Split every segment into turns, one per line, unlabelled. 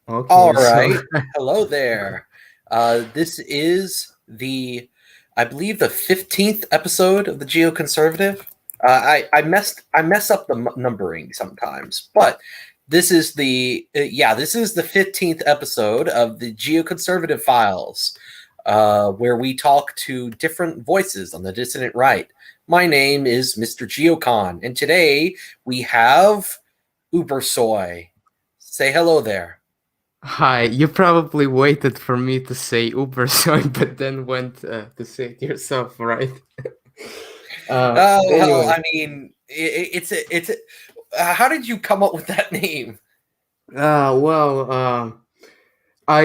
Okay,
All
so
right. Hello there. This is I believe, the 15th episode of the Geoconservative. I mess up the numbering sometimes, but this is the 15th episode of the Geoconservative Files, where we talk to different voices on the dissident right. My name is Mr. Geocon, and today we have Ubersoy. Say hello there.
hi. You probably waited for me to say Ubersoy, but then went to say it yourself, right?
Well,
Anyway,
I mean, how did you come up with that name?
well, I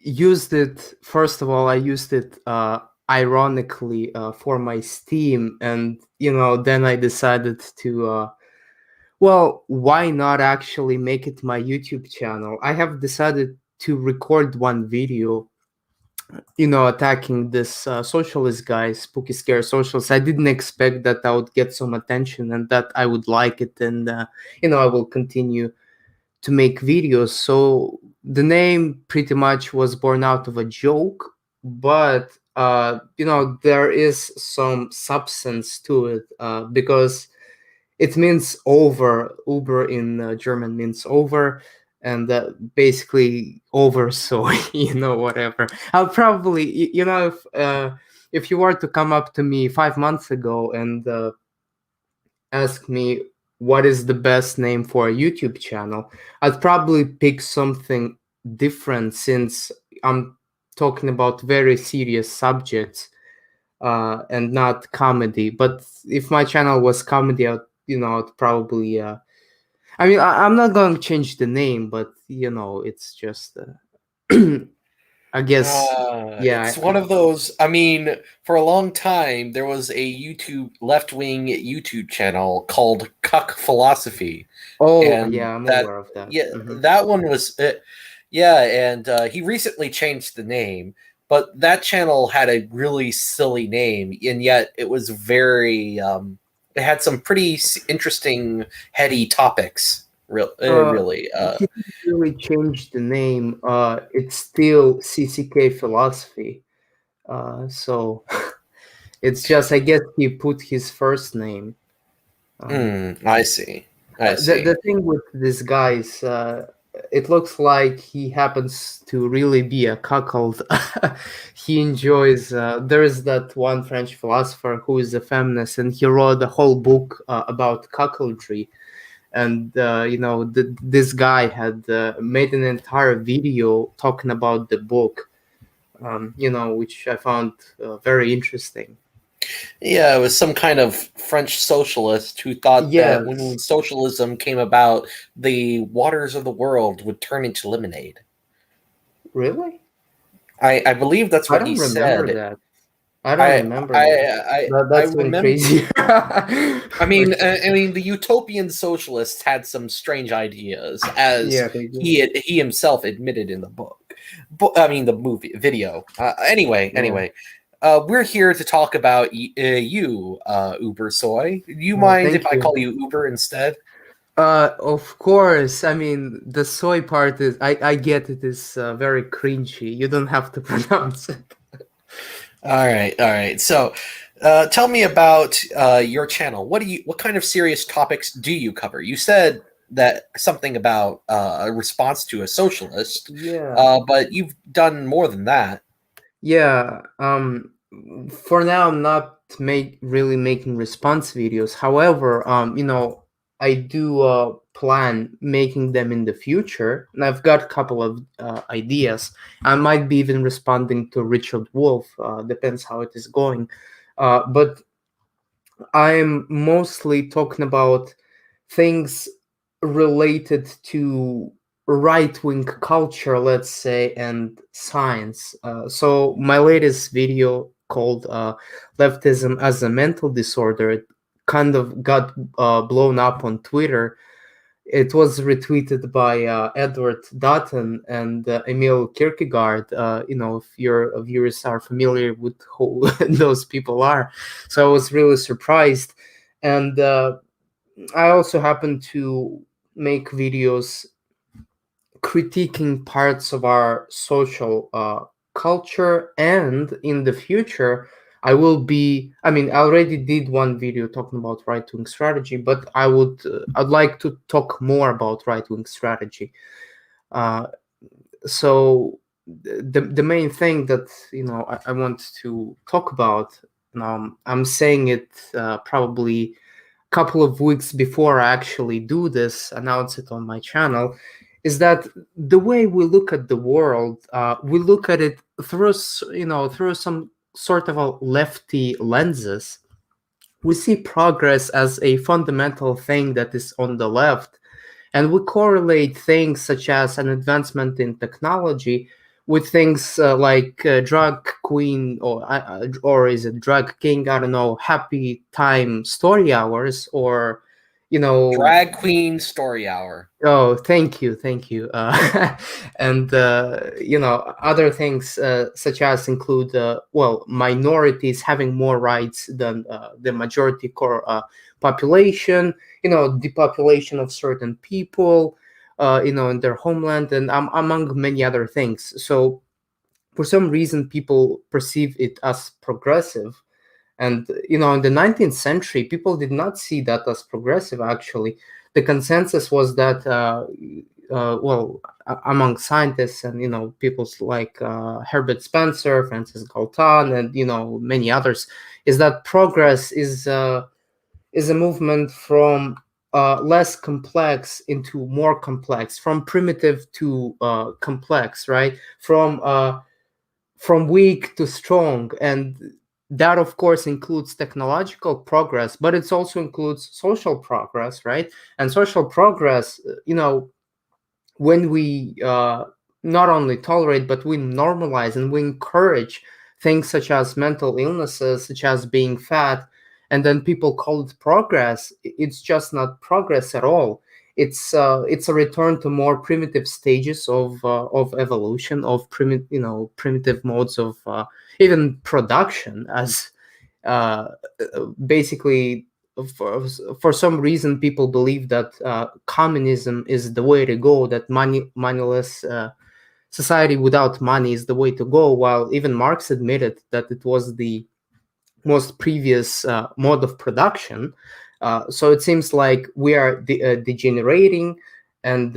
used it. First of all, I used it ironically for my Steam, and then I decided to. Well, why not actually make it my YouTube channel? I have decided to record one video, attacking this socialist guy, Spooky Scare Socialist. I didn't expect that I would get some attention and that I would like it, and I will continue to make videos. So the name pretty much was born out of a joke, but there is some substance to it because it means over. Uber in German means over, and basically over. So whatever. I'll probably if you were to come up to me 5 months ago and ask me what is the best name for a YouTube channel, I'd probably pick something different since I'm talking about very serious subjects and not comedy. But if my channel was comedy, I'd probably. I mean, I'm not going to change the name, but it's just. I guess,
It's
yeah.
one of those. I mean, for a long time, there was a left wing YouTube channel called Cuck Philosophy,
Oh,
and
yeah, I'm aware of that.
yeah, that one was yeah, and he recently changed the name, but that channel had a really silly name, and yet it was it had some pretty interesting, heady topics. Really.
He didn't really change the name. It's still CCK Philosophy. So it's just, I guess, he put his first name. Um,
I see. I
the
see.
thing with this guy is, it looks like he happens to really be a cuckold. He enjoys. There is that one French philosopher who is a feminist, and he wrote a whole book about cuckoldry. And this guy had made an entire video talking about the book. Which I found very interesting.
Yeah, it was some kind of French socialist who thought that when
Yes,
socialism came about, the waters of the world would turn into lemonade.
really.
I believe that's
I
what he
don't remember
said.
that. I don't
I
remember
I
that.
I
That's even
remember.
crazy. Okay.
I mean, the utopian socialists had some strange ideas, as
Yeah, they do.
he himself admitted in the book. I mean, the movie video.
Yeah.
We're here to talk about you, Uber Soy. Do you
No,
mind if
thank
I call
you.
you Uber instead?
Of course. I mean, the soy part is, I get it is very cringy. You don't have to pronounce it.
All right. So, tell me about your channel. What kind of serious topics do you cover? You said that something about a response to a socialist,
Yeah.
but you've done more than that.
Yeah. For now, I'm not really making response videos. However, I do plan making them in the future, and I've got a couple of ideas. I might be even responding to Richard Wolf. Depends how it is going. But I'm mostly talking about things related to right wing culture, let's say, and science. So, my latest video called Leftism as a Mental Disorder, it kind of got blown up on Twitter. It was retweeted by Edward Dutton and Emil Kierkegaard. If your viewers are familiar with who those people are, so I was really surprised. And I also happen to make videos critiquing parts of our social culture, and in the future I will be, I mean, I already did one video talking about right-wing strategy, but I'd like to talk more about right-wing strategy. uh, so the main thing that I want to talk about, I'm saying it probably a couple of weeks before I actually do this, announce it on my channel, is that the way we look at the world, we look at it through through some sort of a lefty lenses. We see progress as a fundamental thing that is on the left, and we correlate things such as an advancement in technology with things like drug queen, or is it drug king? I don't know. Happy time story hours, or you know.
Drag queen story hour.
Oh, thank you, thank you. And other things such as include well, minorities having more rights than the majority core population. Depopulation of certain people. In their homeland, and among many other things. So, for some reason, people perceive it as progressive. And in the 19th century, people did not see that as progressive. Actually, the consensus was that, well, among scientists and people like Herbert Spencer, Francis Galton, and many others, is that progress is a movement from less complex into more complex, from primitive to complex, right? From weak to strong. And that of course includes technological progress, but it also includes social progress, right? And social progress, when we not only tolerate, but we normalize and we encourage things such as mental illnesses, such as being fat, and then people call it progress. It's just not progress at all. It's a return to more primitive stages of evolution, of primitive modes of even production, as uh, basically, for some reason people believe that communism is the way to go, that moneyless society without money is the way to go, while even Marx admitted that it was the most previous mode of production. So it seems like we are degenerating, and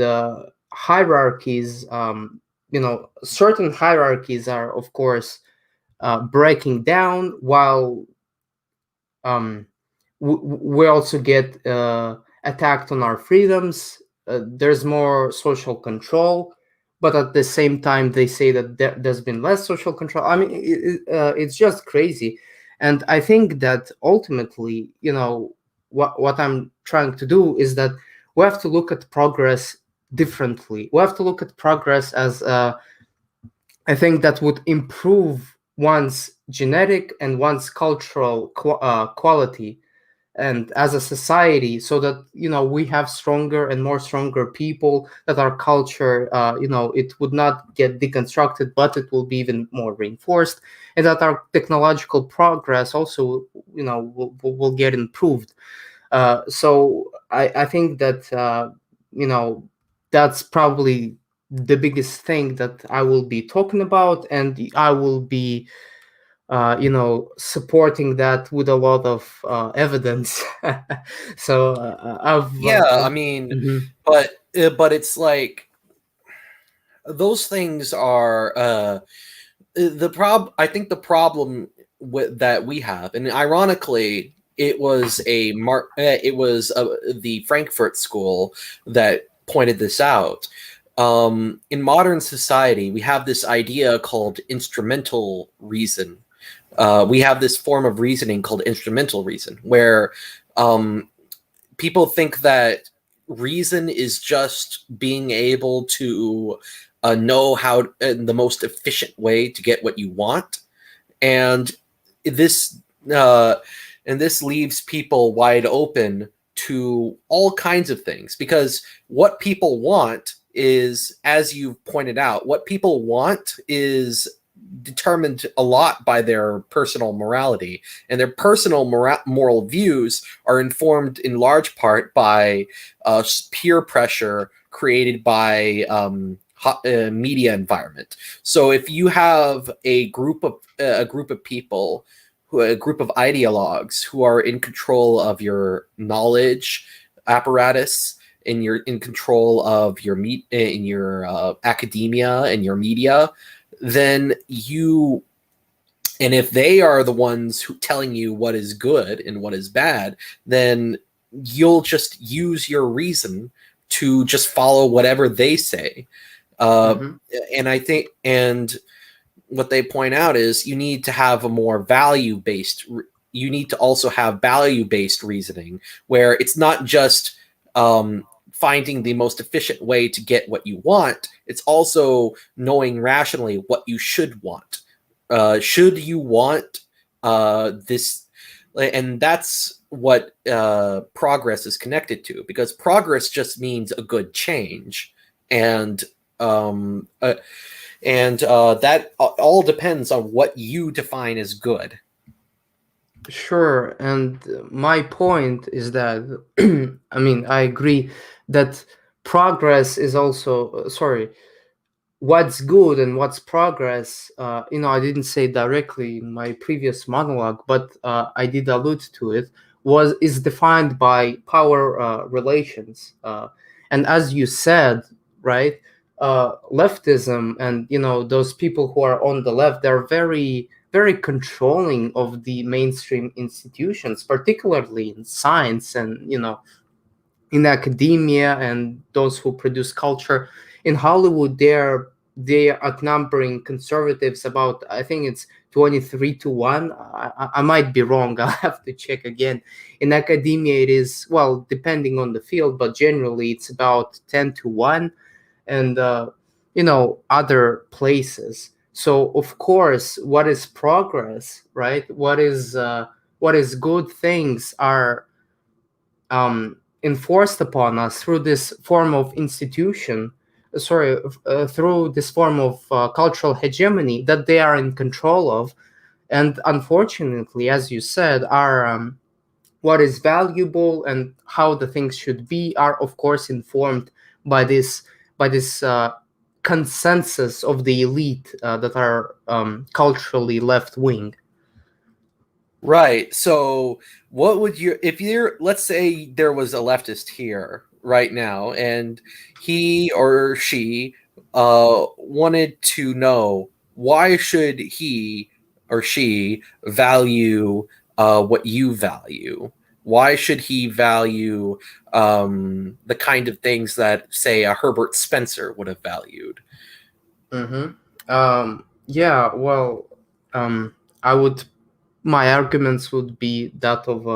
hierarchies, certain hierarchies are of course breaking down, while we also get attacked on our freedoms. There's more social control, but at the same time, they say that there's been less social control. I mean, it's just crazy. And I think that ultimately, what I'm trying to do is that we have to look at progress differently. We have to look at progress as I think that would improve one's genetic and one's cultural quality, and as a society, so that we have stronger and more stronger people, that our culture, it would not get deconstructed, but it will be even more reinforced, and that our technological progress also will get improved. So I think that that's probably the biggest thing that I will be talking about, and I will be supporting that with a lot of evidence. So
Yeah, I mean,
Mhm.
but it's like those things are the prob. I think the problem that we have, and ironically, it was the Frankfurt School that pointed this out. In modern society, we have this idea called instrumental reason. We have this form of reasoning called instrumental reason, where people think that reason is just being able to know how the most efficient way to get what you want, and this uh, this leaves people wide open to all kinds of things, because what people want is, as you've pointed out, what people want is determined a lot by their personal morality, and their personal moral views are informed in large part by peer pressure, created by media environment. So if you have a group of people, a group of ideologues who are in control of your knowledge apparatus, in control of your in your academia and your media, then you and if they are the ones who telling you what is good and what is bad, then you'll just use your reason to just follow whatever they say. Uh,
Mm-hmm.
and I think, and what they point out is you need to have a more value based. You need to also have value based reasoning where it's not just finding the most efficient way to get what you want. It's also knowing rationally what you should want. Should you want this? And that's what progress is connected to, because progress just means a good change, and um, uh, that all depends on what you define as good.
Sure, and my point is that I mean, I agree that progress is also sorry, what's good and what's progress. I didn't say directly in my previous monologue, but I did allude to it. Is defined by power relations, and as you said, right? Leftism and those people who are on the left, they're very very controlling of the mainstream institutions, particularly in science and in academia and those who produce culture. In Hollywood, they are outnumbering conservatives about, I think it's 23-1. I might be wrong. I'll have to check again. In academia, it is, well, depending on the field, but generally it's about 10-1, and other places. So of course, what is progress, right? What is good things are enforced upon us through this form of institution, through this form of cultural hegemony that they are in control of. And unfortunately, as you said, are what is valuable and how the things should be are of course informed by this consensus of the elite that are culturally left wing.
Right. So, what would you, if you're, let's say there was a leftist here right now, and he or she wanted to know, why should he or she value what you value? Why should he value the kind of things that, say, a Herbert Spencer would have valued?
Yeah, well, I would my arguments would be that of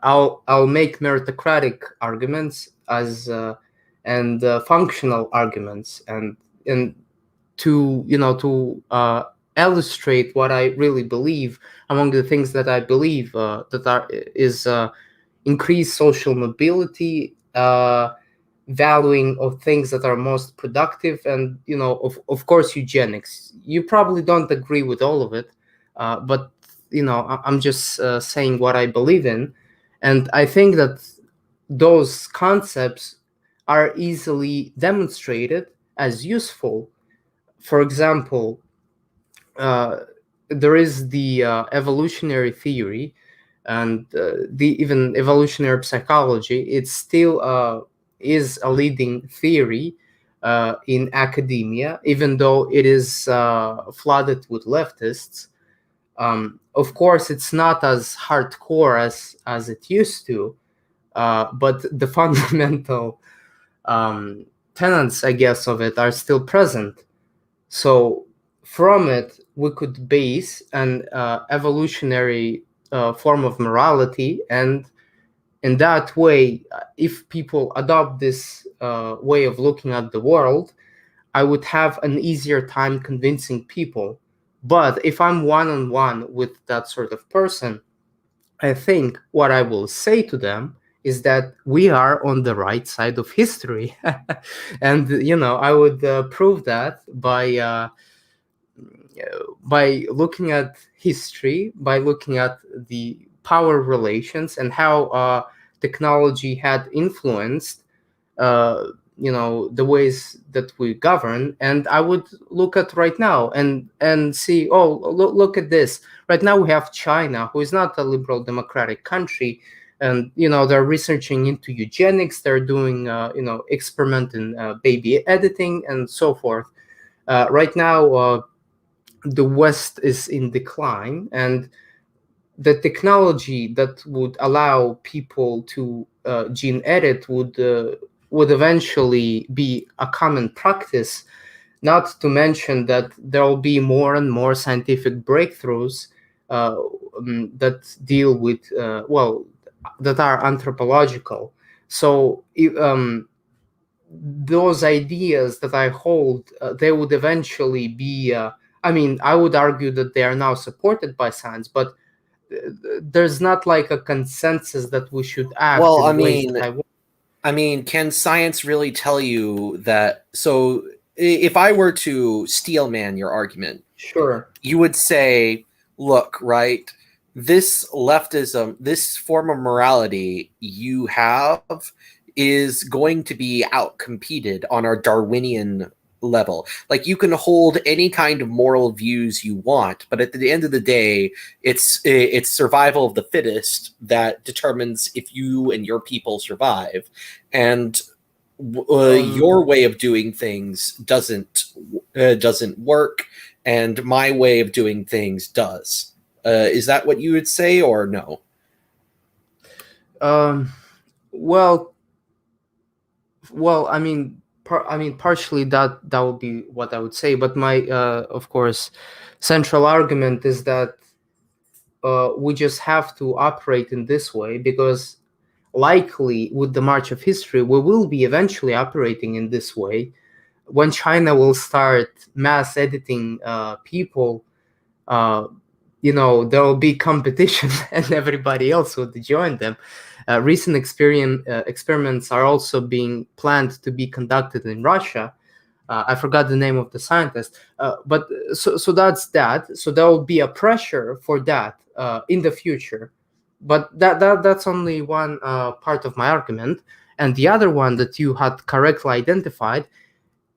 I'll make meritocratic arguments as and functional arguments, and to illustrate what I really believe. Among the things that I believe that are is increased social mobility, valuing of things that are most productive, and of course eugenics. You probably don't agree with all of it, but I'm just saying what I believe in, and I think that those concepts are easily demonstrated as useful. For example, uh, there is the evolutionary theory, and the even evolutionary psychology. It still is a leading theory in academia, even though it is flooded with leftists. Of course, it's not as hardcore as it used to, but the fundamental tenets, I guess, of it are still present. So from it, we could base an evolutionary form of morality, and in that way, if people adopt this way of looking at the world, I would have an easier time convincing people. But if I'm one on one with that sort of person, I think what I will say to them is that we are on the right side of history. And I would prove that by looking at history, by looking at the power relations and how technology had influenced uh, the ways that we govern, and I would look at right now and see, oh, look at this. Right now we have China, who is not a liberal democratic country, and they're researching into eugenics. They're doing experiment in baby editing and so forth. Right now, the West is in decline, and the technology that would allow people to gene edit would eventually be a common practice. Not to mention that there will be more and more scientific breakthroughs uh, that deal with that are anthropological. So those ideas that I hold, they would eventually be. I mean, I would argue that they are now supported by science, but there's not like a consensus that we should act
Well,
in ways that I want.
I mean, can science really tell you that? So, if I were to steel man your argument,
Sure.
you would say, look, right, this leftism, this form of morality you have is going to be outcompeted on our Darwinian level. Like, you can hold any kind of moral views you want, but at the end of the day, it's survival of the fittest that determines if you and your people survive. And your way of doing things doesn't work, and my way of doing things does. Is that what you would say, or no?
Well, I mean, partially that would be what I would say, but my, of course, central argument is that we just have to operate in this way because likely with the march of history, we will be eventually operating in this way. When China will start mass editing people, there will be competition and everybody else would join them. Recent experiments are also being planned to be conducted in Russia. I forgot the name of the scientist, but so that's that. So there will be a pressure for that in the future, but that's only one part of my argument. And the other one that you had correctly identified,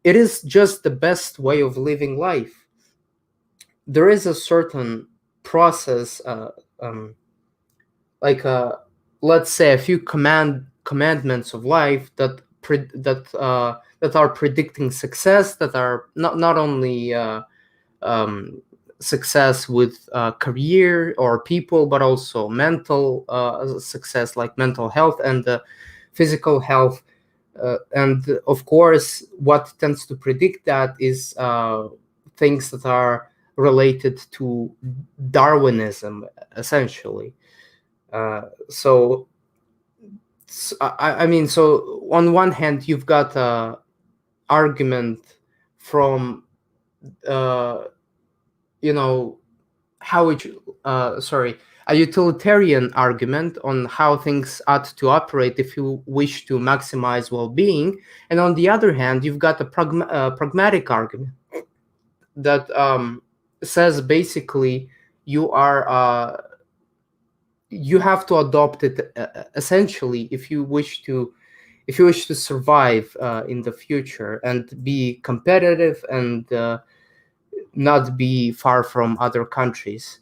it is just the best way of living life. There is a certain process, like let's say a few commandments of life that are predicting success, that are not only um, success with career or people, but also mental success, like mental health and physical health. And of course, what tends to predict that is things that are related to Darwinism, essentially. So I mean, so on one hand, you've got a argument from uh, how it sorry, a utilitarian argument on how things ought to operate if you wish to maximize well-being, and on the other hand, you've got a pragmatic argument that says basically you are you have to adopt it essentially if you wish to survive in the future and be competitive and not be far from other countries.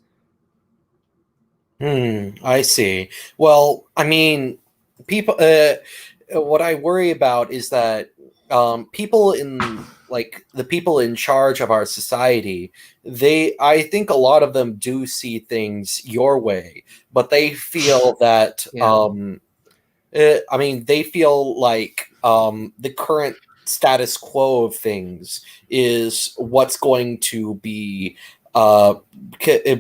I see. Well, I mean, people. What I worry about is that people in like the people in charge of our society, I think a lot of them do see things your way, but they feel that
Yeah.
I mean, they feel like the current status quo of things is what's going to uh,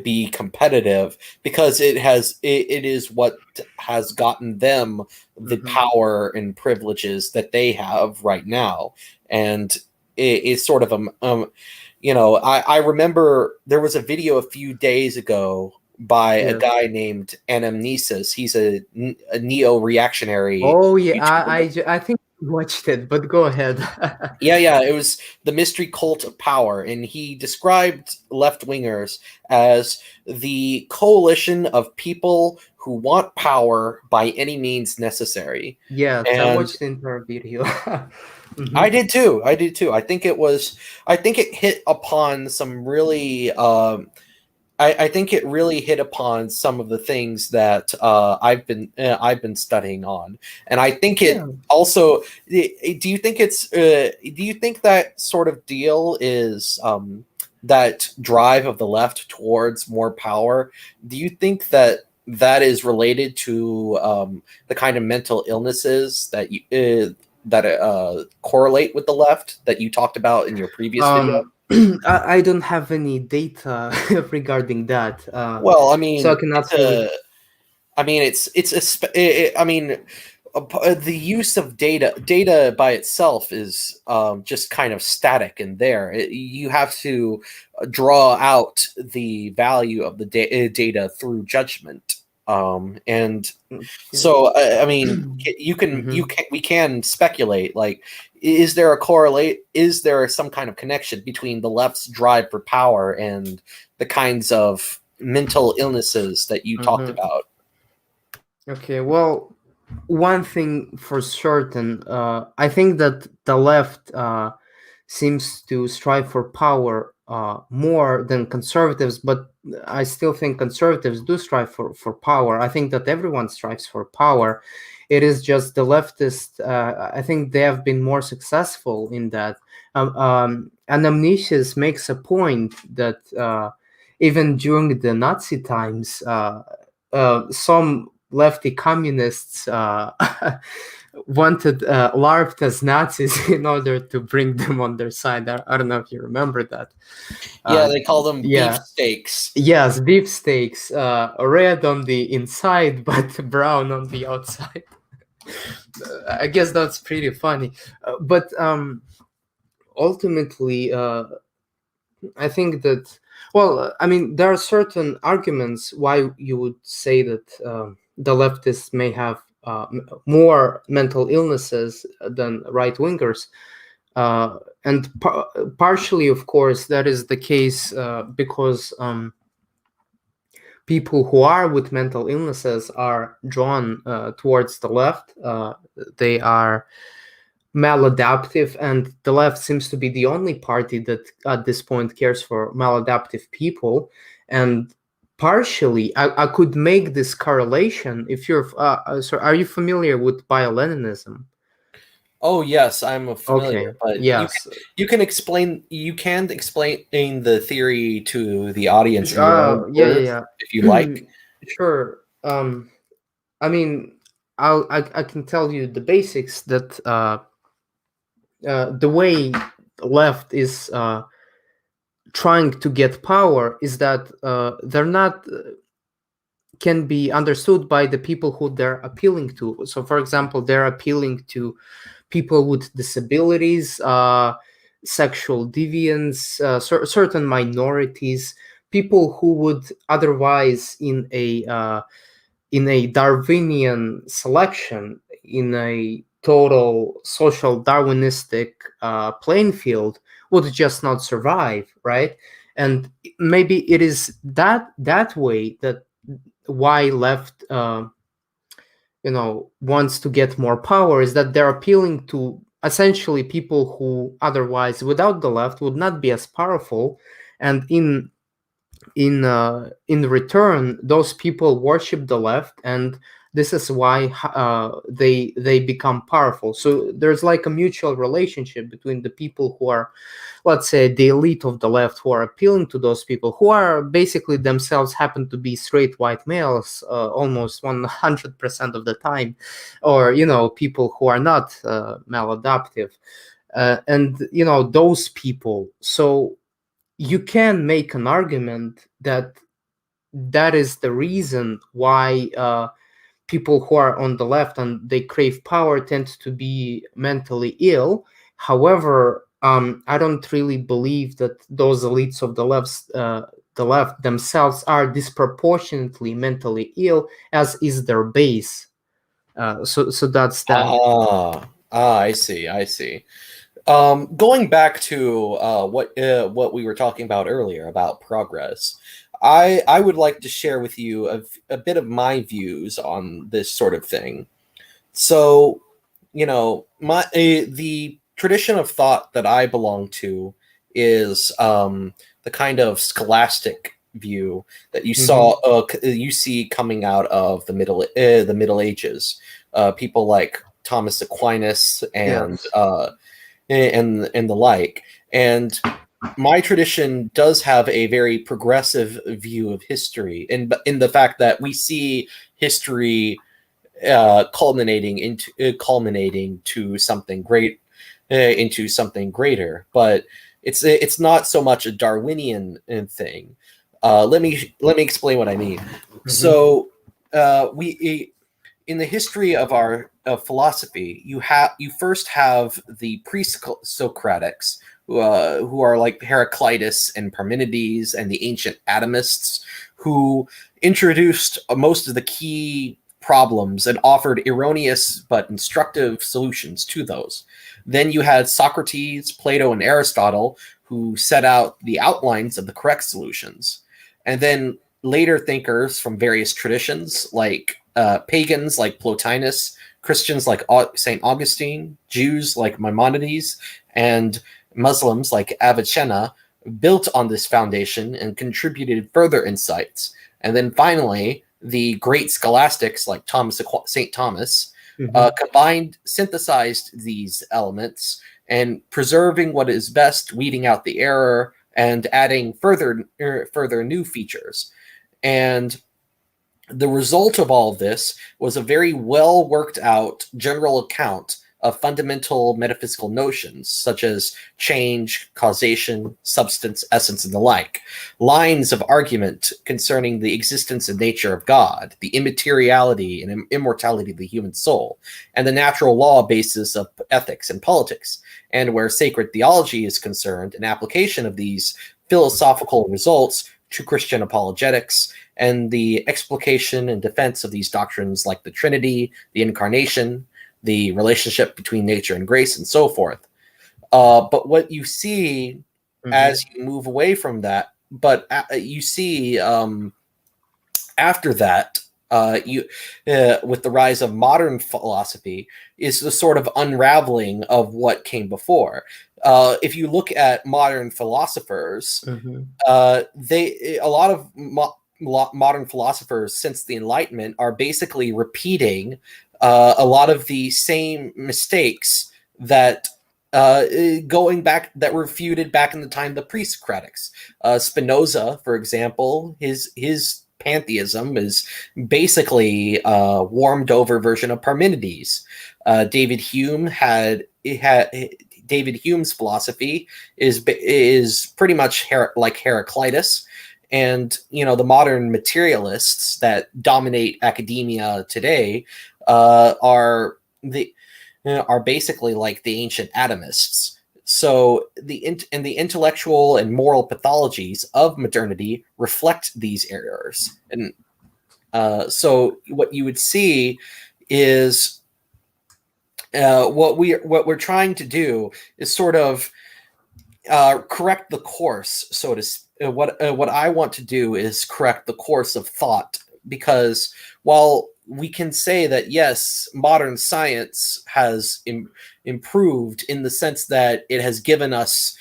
be competitive because it is what has gotten them the
Mm-hmm.
power and privileges that they have right now, and it's sort of I remember there was a video a few days ago by a
Yes.
guy named Anamnesis. He's a neo-reactionary
Oh yeah,
YouTuber.
I think watched it, but go ahead.
Yeah, it was the mystery cult of power, and he described left wingers as the coalition of people who want power by any means necessary.
Yes, I
And
watched the entire video.
I
Hmm.
did too. I did too. I think it hit upon some really I think it really hit upon some of the things that I've been studying on, and I think
Yeah.
it also. Do you think it's? Do you think that sort of deal is that drive of the left towards more power? Do you think that that is related to the kind of mental illnesses that correlate with the left that you talked about in your previous video?
I don't have any data regarding that,
Well, I
so I
mean,
cannot really.
I mean, I mean, the use of data by itself is just kind of static in there. You have to draw out the value of the data through judgment. And
Okay.
so, I mean,
Hmm.
we can speculate. Like, is there a correlate? Is there some kind of connection between the left's drive for power and the kinds of mental illnesses that you talked
Hmm.
about?
Okay, well, one thing for certain, I think that the left seems to strive for power more than conservatives, but I still think conservatives do strive for power. I think that everyone strives for power. It is just the leftist, I think they have been more successful in that. Anamnesis makes a point that even during the Nazi times, some lefty communists wanted LARPed as Nazis in order to bring them on their side. I don't know if you remember that.
Yeah,
Uh,
they call them beef
yeah,
steaks.
yes, beefsteaks, red on the inside but brown on the outside. I guess that's pretty funny. But ultimately, I think that, well, I mean, there are certain arguments why you would say that the leftists may have more mental illnesses than right wingers. And partially, of course, that is the case because people who are with mental illnesses are drawn towards the left. They are maladaptive, and the left seems to be the only party that at this point cares for maladaptive people. And partially, I could make this correlation if you're. So, are you familiar with bio-Leninism?
Oh yes, I'm familiar,
Okay.
but
Yes.
you can explain the theory to the audience in your own
Yeah,
words
yeah,
if you
yeah.
like.
Sure. I mean, I can tell you the basics that the way left is trying to get power is that they're not can be understood by the people who they're appealing to. So, for example, they're appealing to people with disabilities, sexual deviants, certain minorities, people who would otherwise in a Darwinian selection, in a total social Darwinistic playing field, would just not survive, right? And maybe it is that way that why left wants to get more power is that they're appealing to essentially people who otherwise without the left would not be as powerful, and in return those people worship the left, and this is why they become powerful. So there's like a mutual relationship between the people who are, let's say, the elite of the left, who are appealing to those people who are basically themselves happen to be straight white males almost 100% of the time, or people who are not maladaptive, and those people. So you can make an argument that that is the reason why people who are on the left and they crave power tend to be mentally ill. However, I don't really believe that those elites of the left themselves are disproportionately mentally ill, as is their base. So that's that.
Ah. Ah, I see. I see. Going back to what we were talking about earlier about progress, I would like to share with you a bit of my views on this sort of thing. So, the tradition of thought that I belong to is the kind of scholastic view that
Mm-hmm.
you see coming out of the Middle Ages. People like Thomas Aquinas
Yes.
and the like. And my tradition does have a very progressive view of history, in the fact that we see history culminating to something great, into something greater. But it's not so much a Darwinian thing. Let me explain what I mean.
Mm-hmm.
So we in the history of our philosophy, you first have the pre-Socratics, who are like Heraclitus and Parmenides and the ancient atomists, who introduced most of the key problems and offered erroneous but instructive solutions to those. Then you had Socrates, Plato, and Aristotle, who set out the outlines of the correct solutions. And then later thinkers from various traditions, like pagans like Plotinus, Christians like St. Augustine, Jews like Maimonides, and Muslims like Avicenna, built on this foundation and contributed further insights. And then finally, the great scholastics like St. Thomas
Mm-hmm.
synthesized these elements and preserving what is best, weeding out the error, and adding further new features. And the result of all of this was a very well worked out general account of fundamental metaphysical notions such as change, causation, substance, essence, and the like. Lines of argument concerning the existence and nature of God, the immateriality and immortality of the human soul, and the natural law basis of ethics and politics. And where sacred theology is concerned, an application of these philosophical results to Christian apologetics and the explication and defense of these doctrines like the Trinity, the Incarnation, the relationship between nature and grace, and so forth. But what you see
Mm-hmm.
as you move away from that, you see after that, you with the rise of modern philosophy, is the sort of unraveling of what came before. If you look at modern philosophers,
Mm-hmm.
they a lot of modern philosophers since the Enlightenment are basically repeating a lot of the same mistakes that going back that were refuted back in the time of the pre-Socratics. Spinoza, for example, his pantheism is basically a warmed over version of Parmenides. David Hume had David Hume's philosophy is pretty much like Heraclitus, and the modern materialists that dominate academia today are basically like the ancient atomists. So the intellectual and moral pathologies of modernity reflect these errors, and so what you would see is what we're trying to do is sort of correct the course, so to what I want to do is correct the course of thought, because while we can say that yes, modern science has improved in the sense that it has given us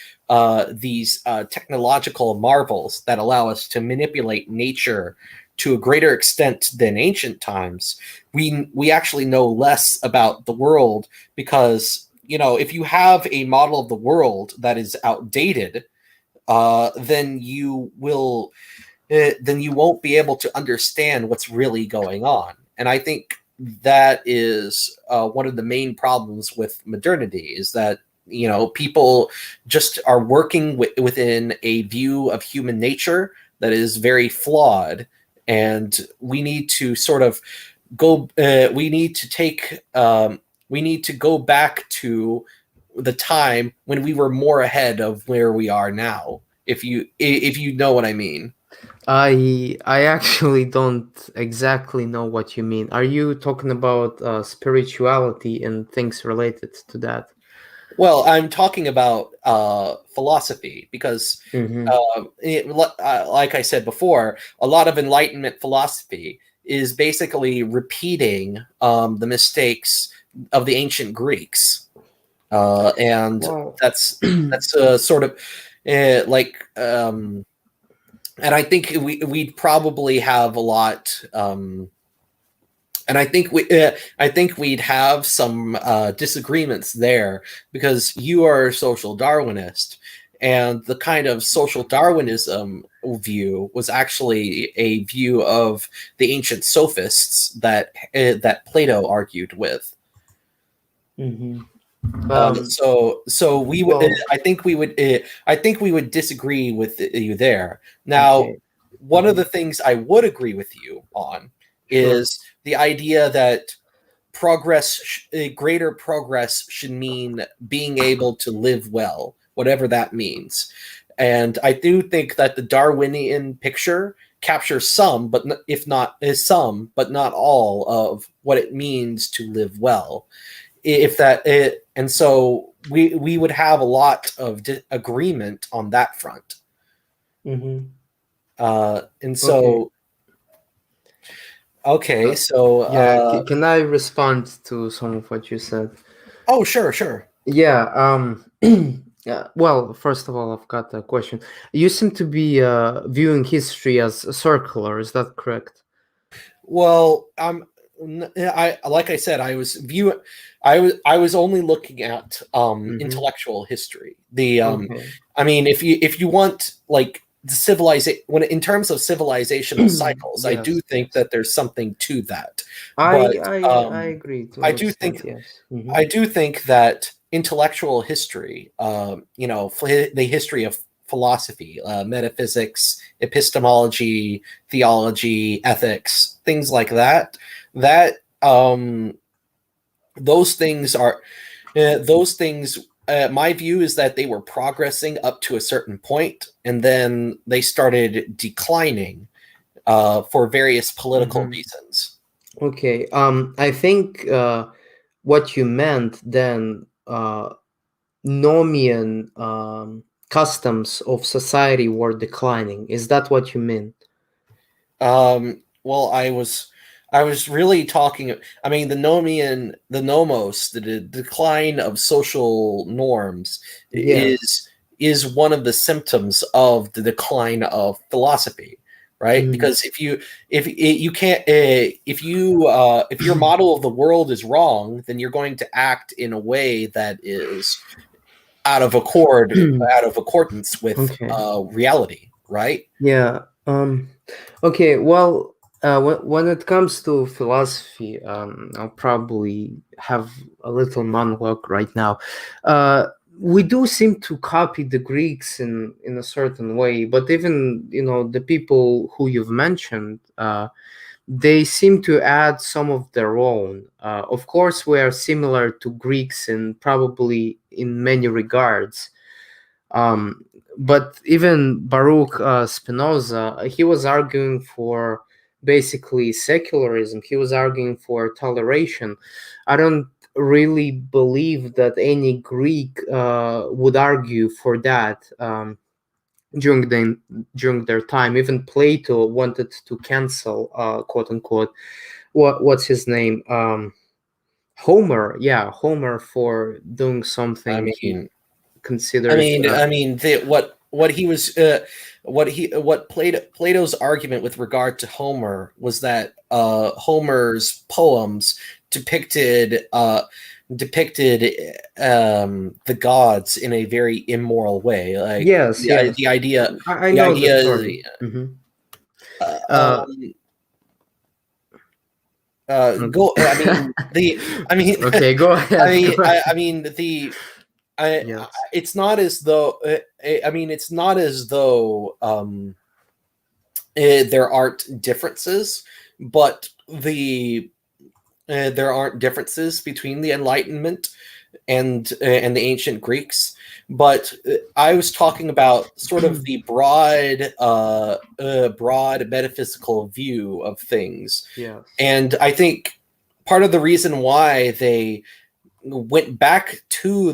these technological marvels that allow us to manipulate nature to a greater extent than ancient times, we actually know less about the world, because if you have a model of the world that is outdated, then you won't be able to understand what's really going on. And I think that is one of the main problems with modernity, is that people just are working within a view of human nature that is very flawed, and we need to sort of go we need to take we need to go back to the time when we were more ahead of where we are now, if you know what I mean.
I actually don't exactly know what you mean. Are you talking about spirituality and things related to that?
Well, I'm talking about philosophy because,
Mm-hmm.
like I said before, a lot of Enlightenment philosophy is basically repeating the mistakes of the ancient Greeks, and
Well,
that's sort of like. And I think we'd probably have a lot. And I think we'd have some disagreements there because you are a social Darwinist, and the kind of social Darwinism view was actually a view of the ancient sophists that Plato argued with.
mm-hmm. Um,
So we would.
well,
I think we would. I think we would disagree with you there. Now,
okay.
one of
Mm-hmm.
the things I would agree with you on
Sure.
is the idea that greater progress should mean being able to live well, whatever that means. And I do think that the Darwinian picture captures some, but if not is some, but not all of what it means to live well. If that it, and so we would have a lot of agreement on that front.
Mm-hmm.
And
Okay.
so okay,
Uh,
so
yeah. Can I respond to some of what you said?
oh sure, sure.
Yeah. Yeah, well, first of all, I've got a question. You seem to be viewing history as circular. Is that correct?
Well, I like I said, I was only looking at
Mm-hmm.
intellectual history. The
Okay.
I mean, if you want like the civilization when in terms of civilizational cycles, I do
Yes.
think
Yes.
that there's something to that.
I
But
I I agree to
I
an
do
extent.
think
Yes. Mm-hmm.
I do think that intellectual history, the history of philosophy, metaphysics, epistemology, theology, ethics, things like that, that those things are those things. My view is that they were progressing up to a certain point, and then they started declining for various political
Mm-hmm.
reasons.
Okay. I think what you meant then, Nomian customs of society were declining. Is that what you mean?
Well, I was really talking. I mean, the nomos, decline of social norms
Yes.
is one of the symptoms of the decline of philosophy, right?
Mm.
Because if you can't if your model of the world is wrong, then you're going to act in a way that is out of accordance with
Okay.
reality, right?
Yeah. Okay. Well, when it comes to philosophy, I'll probably have a little monologue right now. We do seem to copy the Greeks in a certain way, but even the people who you've mentioned, they seem to add some of their own. Of course, we are similar to Greeks in probably in many regards. Um, but even Baruch Spinoza, he was arguing for basically secularism. He was arguing for toleration. I don't really believe that any Greek would argue for that. During their time, even Plato wanted to cancel, quote unquote, what's his name, Homer. Yeah, Homer, for doing
I
something he
mean,
considered.
what he was what Plato's argument with regard to Homer was that Homer's poems depicted depicted the gods in a very immoral way. Like
Yes, yes. I
the
know the
idea
story. Hmm.
uh,
Uh,
go. I mean,
okay, go ahead. Go ahead.
I mean
Yes.
it's not as though I mean it's not as though there aren't differences, but there aren't differences between the Enlightenment and the ancient Greeks. But I was talking about sort of the broad metaphysical view of things,
Yes.
and I think part of the reason why they went back to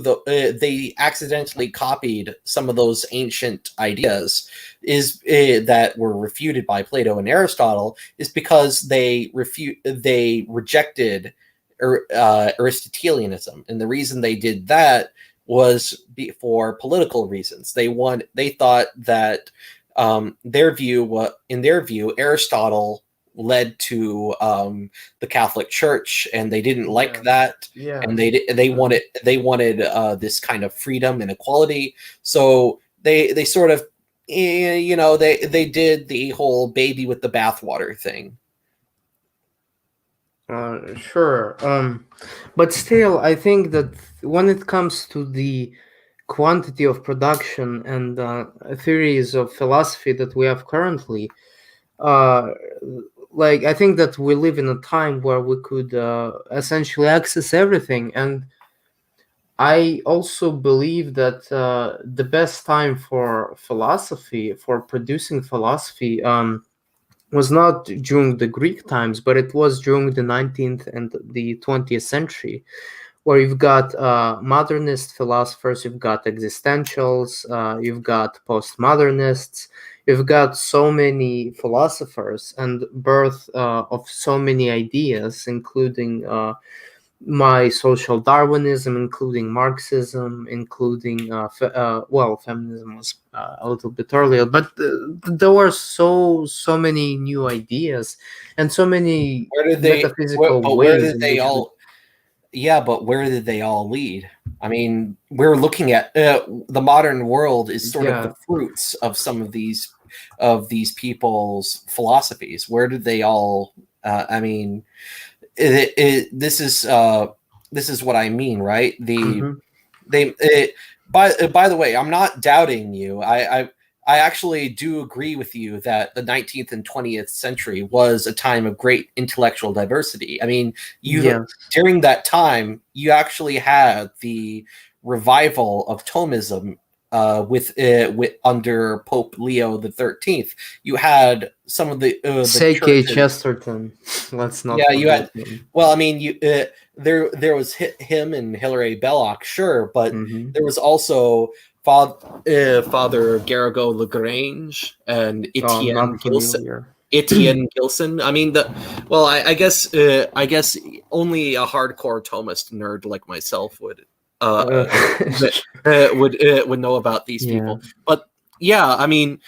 they accidentally copied some of those ancient ideas is that were refuted by Plato and Aristotle is because they rejected Aristotelianism, and the reason they did that was for political reasons. They thought that in their view Aristotle led to the Catholic Church, and they didn't like
Yes.
that, and
Yes.
they wanted this kind of freedom and equality. So they sort of they did the whole baby with the bathwater thing.
Sure. But still, I think that when it comes to the quantity of production and theories of philosophy that we have currently, uh, like I think that we live in a time where we could essentially access everything, and I also believe that the best time for philosophy, for producing philosophy, was not during the Greek times, but it was during the 19th and the 20th century, where you've got modernist philosophers, you've got existentials, you've got postmodernists, you've got so many philosophers and birth of so many ideas, including my social Darwinism, including Marxism, including well, feminism was a little bit earlier, but there were so many new ideas and so many
Where did they?
metaphysical
But where
ways
did
in
they
which we.
all? Yeah, but where did they all lead? I mean, we're looking at the modern world is sort of the
Yeah.
fruits of some of these people's philosophies. Where did they all? I mean, this is what I mean, right?
Hmm.
They by the way, I'm not doubting you. I actually do agree with you that the 19th and 20th century was a time of great intellectual diversity. I mean, you
Yes.
during that time you actually had the revival of Thomism with under Pope Leo the 13th. You had some of the
J.K.
churches.
Chesterton. Let's not
Yeah, you
forget
had.
him.
Well, I mean, there was him and Hilary Belloc, sure, but
Hmm.
there was also Father Garrigo Lagrange and
Oh,
Etienne
not
Gilson.
familiar.
Etienne Gilson. I mean, I guess only a hardcore Thomist nerd like myself
Uh,
would know about these
yeah.
people. But yeah, I mean,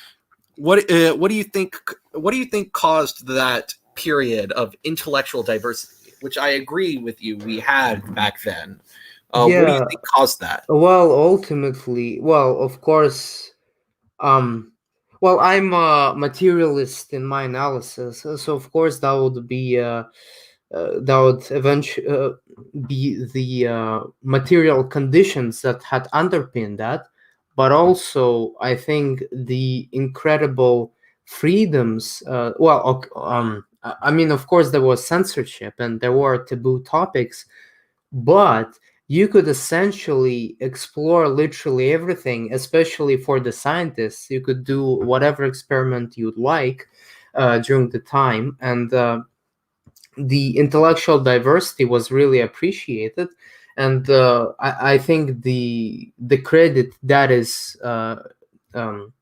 what do you think? What do you think caused that period of intellectual diversity, which I agree with you we had back then? What do you
Yeah.
think caused that?
Well, ultimately, well, of course, um, well, I'm a materialist in my analysis, so of course that would be that would eventually be the material conditions that had underpinned that, but also I think the incredible freedoms. I mean, of course, there was censorship and there were taboo topics, but you could essentially explore literally everything, especially for the scientists. You could do whatever experiment you'd like during the time, and the intellectual diversity was really appreciated. And I think the credit that is um,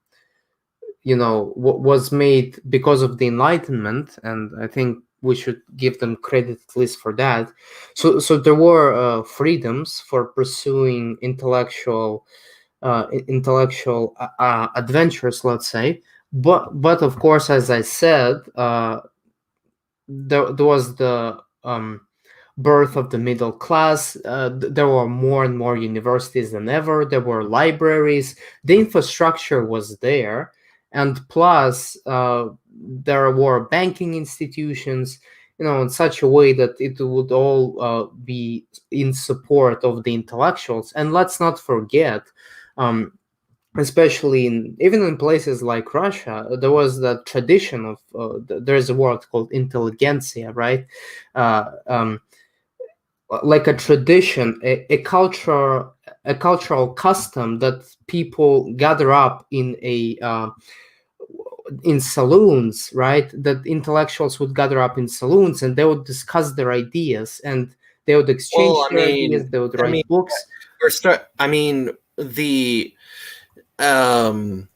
was made because of the Enlightenment, and I think we should give them credit at least for that. So there were freedoms for pursuing intellectual adventures, let's say. But of course, as I said, there was the birth of the middle class. There were more and more universities than ever. There were libraries. The infrastructure was there, and plus there were banking institutions. In such a way that it would all be in support of the intellectuals. And let's not forget. Especially even in places like Russia, there was the tradition of there's a word called intelligentsia, right? Uh, um, like a tradition, a cultural custom that people gather up in saloons, right? That intellectuals would gather up in saloons and they would discuss their ideas and they would
Well,
exchange their ideas. They would
I mean,
write books.
I mean, the um,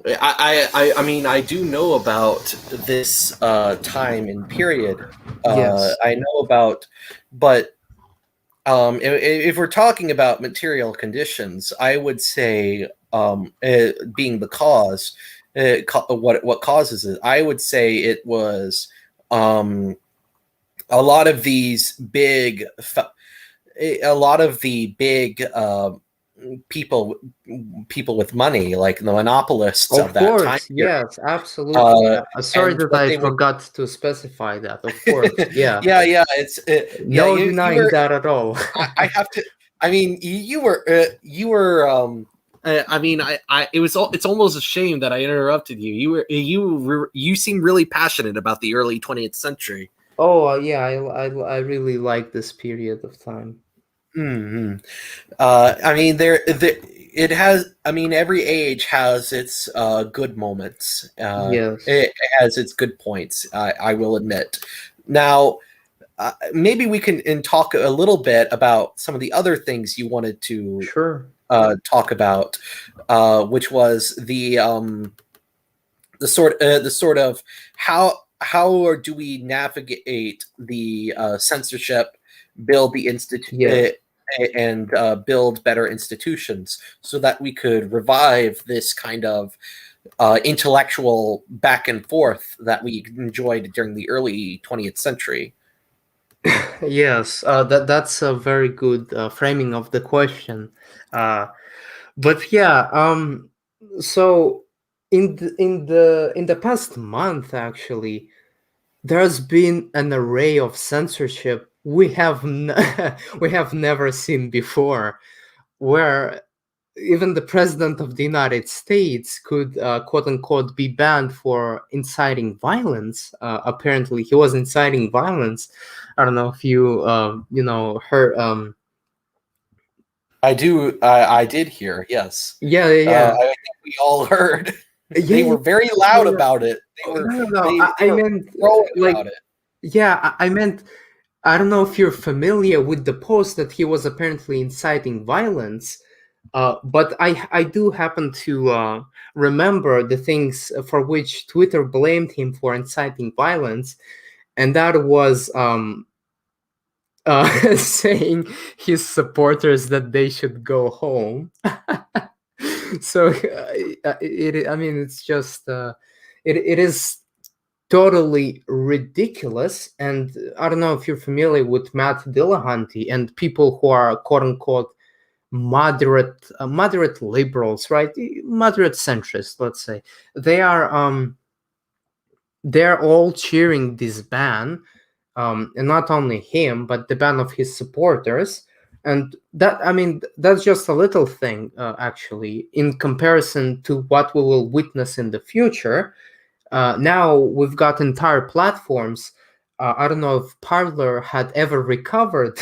I mean, I do know about this time and period.
Yes,
I know about, but if we're talking about material conditions, I would say being the cause, what causes it. I would say it was um, a lot of these big, a lot of the big people people with money, like the monopolists of
of
that time
course.
period.
Yes, absolutely. Sorry
And
that
what
I
they would,
forgot to specify that. Of course. Yeah.
yeah, yeah,
No
you
denying
were.
that at all.
I have to. I mean, you were. I mean, it's almost a shame that I interrupted you. You seem really passionate about the early 20th century.
Oh, yeah, I really like this period of time.
Hmm. I mean, it has. I mean, every age has its good moments.
Yes,
It has its good points. I will admit. Now, maybe we can talk a little bit about some of the other things you wanted to
sure.
talk about, which was the sort of how do we navigate the censorship, build the
Yes.
and build better institutions so that we could revive this kind of intellectual back and forth that we enjoyed during the early 20th century.
Yes, that's a very good framing of the question. Uh, but yeah, so in the past month, actually, there's been an array of censorship we have never seen before, where even the president of the United States could, quote unquote, be banned for inciting violence. Apparently, he was inciting violence. I don't know if you, heard.
I do. I did hear. Yes,
Yeah, yeah, yeah,
I think we all heard.
yeah,
They
yeah,
were very
yeah,
loud
yeah.
about it.
No, no, no.
They
I
were
meant
crowing
like,
about it.
yeah, I meant. I don't know if you're familiar with the post that he was apparently inciting violence. But I do happen to remember the things for which Twitter blamed him for inciting violence, and that was saying his supporters that they should go home. So I mean, it's just it is totally ridiculous. And I don't know if you're familiar with Matt Dillahunty and people who are, quote unquote, moderate liberals, right? Moderate centrists, let's say. They are they're all cheering this ban, and not only him but the ban of his supporters. And that, I mean, that's just a little thing, actually, in comparison to what we will witness in the future. Now we've got entire platforms. I don't know if Parler had ever recovered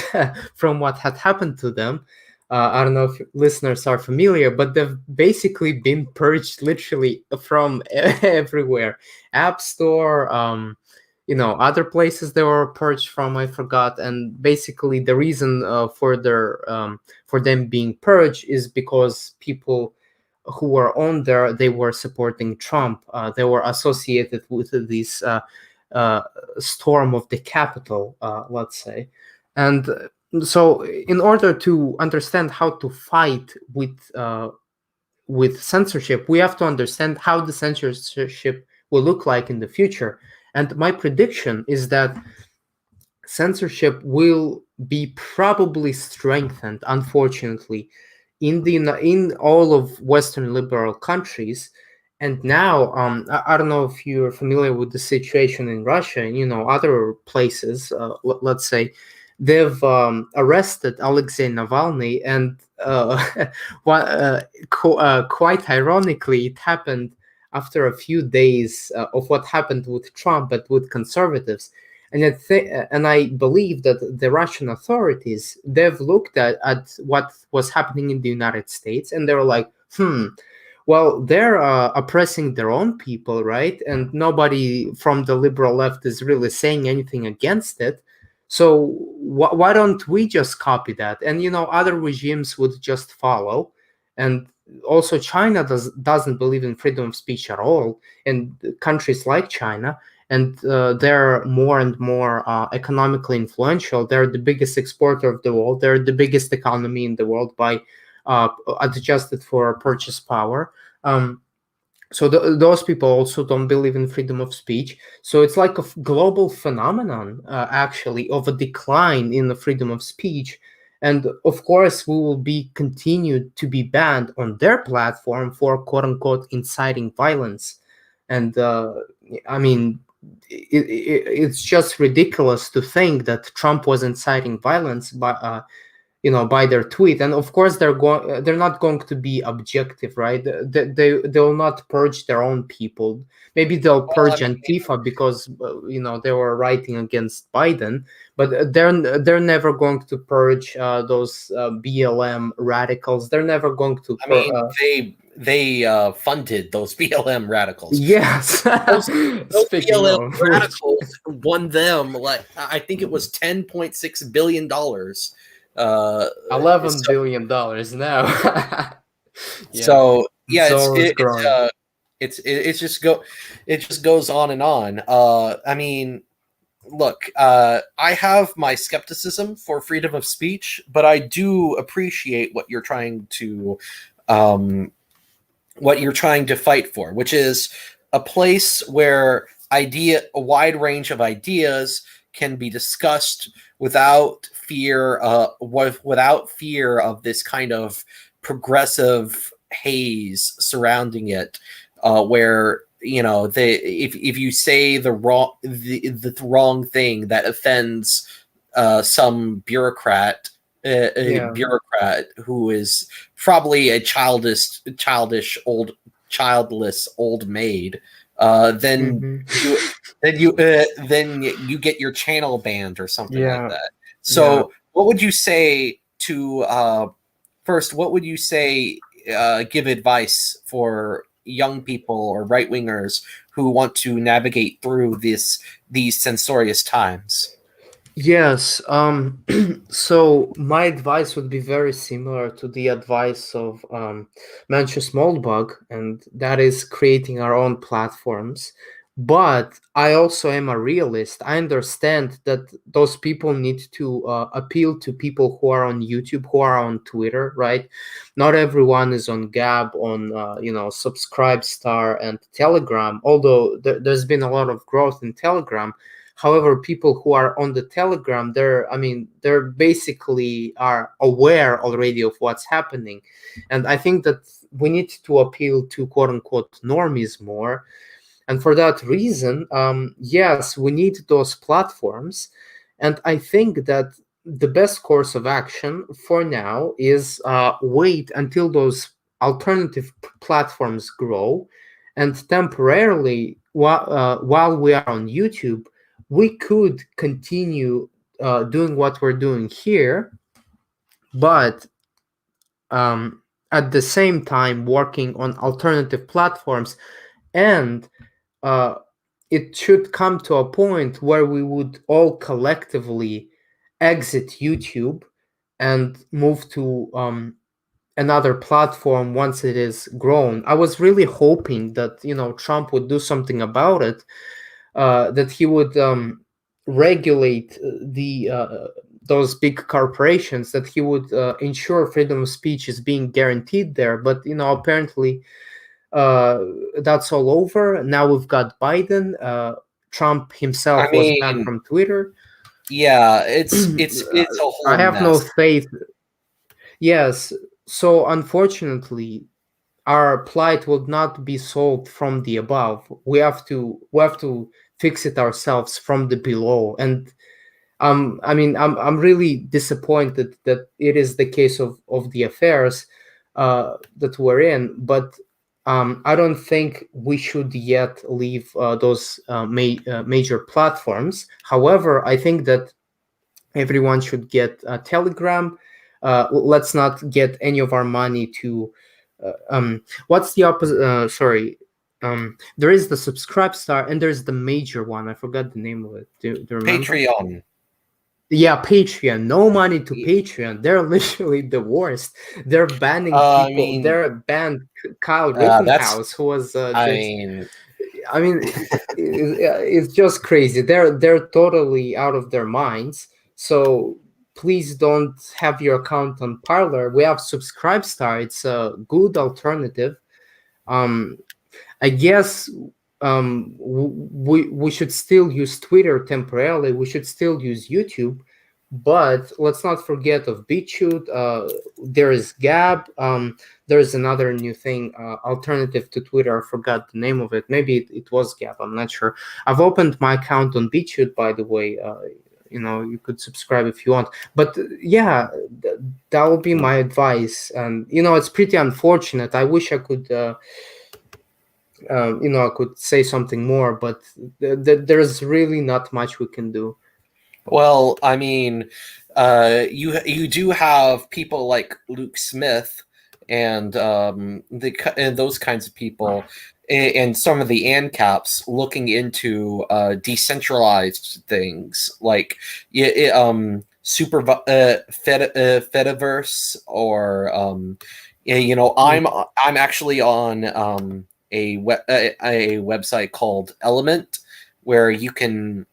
from what had happened to them. I don't know if listeners are familiar, but they've basically been purged literally from everywhere. App Store, other places they were purged from, I forgot. And basically, the reason for them being purged is because people who were on there, they were supporting Trump. They were associated with this uh, storm of the Capitol, let's say. And so, in order to understand how to fight with censorship, we have to understand how the censorship will look like in the future. And my prediction is that censorship will be probably strengthened, unfortunately, in all of Western liberal countries. And now, I don't know if you're familiar with the situation in Russia and other places. Let's say they've arrested Alexei Navalny, and quite ironically, it happened after a few days of what happened with Trump, but with conservatives. And I believe that the Russian authorities, they've looked at what was happening in the United States, and they're like, well, they're oppressing their own people, right? And nobody from the liberal left is really saying anything against it. So why don't we just copy that? And other regimes would just follow. And also, China doesn't believe in freedom of speech at all. And countries like China, and they're more and more economically influential. They're the biggest exporter of the world. They're the biggest economy in the world by adjusted for purchase power. So those people also don't believe in freedom of speech. So it's like a global phenomenon, actually, of a decline in the freedom of speech. And of course, we will be continued to be banned on their platform for quote unquote inciting violence. And I mean, it's just ridiculous to think that Trump was inciting violence by their tweet. And of course they're not going to be objective, right? They will not purge their own people. Maybe they'll
Well, I
purge
mean,
Antifa because they were writing against Biden, but they're never going to purge those BLM radicals. They're never going to
I mean, they funded those BLM radicals.
yes.
Those
Speaking
BLM
of which,
radicals won them, like, I think it was $10.6 billion.
$11
So,
billion now. Yeah,
so yeah,
it's always growing.
it's just it just goes on and on. I mean, look, I have my skepticism for freedom of speech, but I do appreciate um, what you're trying to fight for, which is a place where a wide range of ideas can be discussed without fear of this kind of progressive haze surrounding it, where if you say the wrong thing that offends some a
Yeah.
bureaucrat who is probably a childless old maid, then
Hmm.
you get your channel banned or something like
Yeah.
that.
Yeah.
So, what would you say to first? What would you say? Give advice for young people or right wingers who want to navigate through these censorious times.
Yes. So my advice would be very similar to the advice of Manchus Moldbug, and that is creating our own platforms. But I also am a realist. I understand that those people need to appeal to people who are on YouTube, who are on Twitter, right? Not everyone is on Gab, on Subscribe Star and Telegram. Although there's been a lot of growth in Telegram. However, people who are on the Telegram, they're basically are aware already of what's happening. And I think that we need to appeal to quote unquote normies more. And for that reason, yes, we need those platforms. And I think that the best course of action for now is wait until those alternative platforms grow. And temporarily, while we are on YouTube, we could continue doing what we're doing here, but at the same time working on alternative platforms. And uh, it should come to a point where we would all collectively exit YouTube and move to another platform once it is grown. I was really hoping that Trump would do something about it, that he would regulate the those big corporations, that he would ensure freedom of speech is being guaranteed there. But apparently uh, that's all over. Now we've got Biden. Trump
I
himself was banned
mean,
from Twitter.
yeah, it's a
I
whole
have no
mess.
faith. Yes. So unfortunately, our plight will not be solved from the above. We have to fix it ourselves from the below. And I'm really disappointed that it is the case of the affairs that we're in. But I don't think we should yet leave those major platforms. However, I think that everyone should get a Telegram. Let's not get any of our money to what's the opposite? Sorry. There is the Subscribe Star and there's the major one. I forgot the name of it. Do you remember?
Patreon.
Yeah, Patreon. No money to Patreon. They're literally the worst. They're banning
I
people.
mean,
They're banned Kyle
that's.
Rittenhouse, who was
I
just.
mean,
I mean, it's just crazy. They're totally out of their minds. So please don't have your account on Parler. We have Subscribe Star. It's a good alternative. Um, I guess we should still use Twitter temporarily. We should still use YouTube, but let's not forget of BitChute. There is Gab. There is another new thing, alternative to Twitter. I forgot the name of it. Maybe it was Gab. I'm not sure. I've opened my account on BitChute, by the way. You could subscribe if you want. But yeah, that would be my advice. And it's pretty unfortunate. I wish I could. I could say something more, but there's really not much we can do.
well, I mean, you do have people like Luke Smith and and those kinds of people, and some of the ANCAPs looking into decentralized things like Fediverse, or I'm actually on a website called Element, where you can.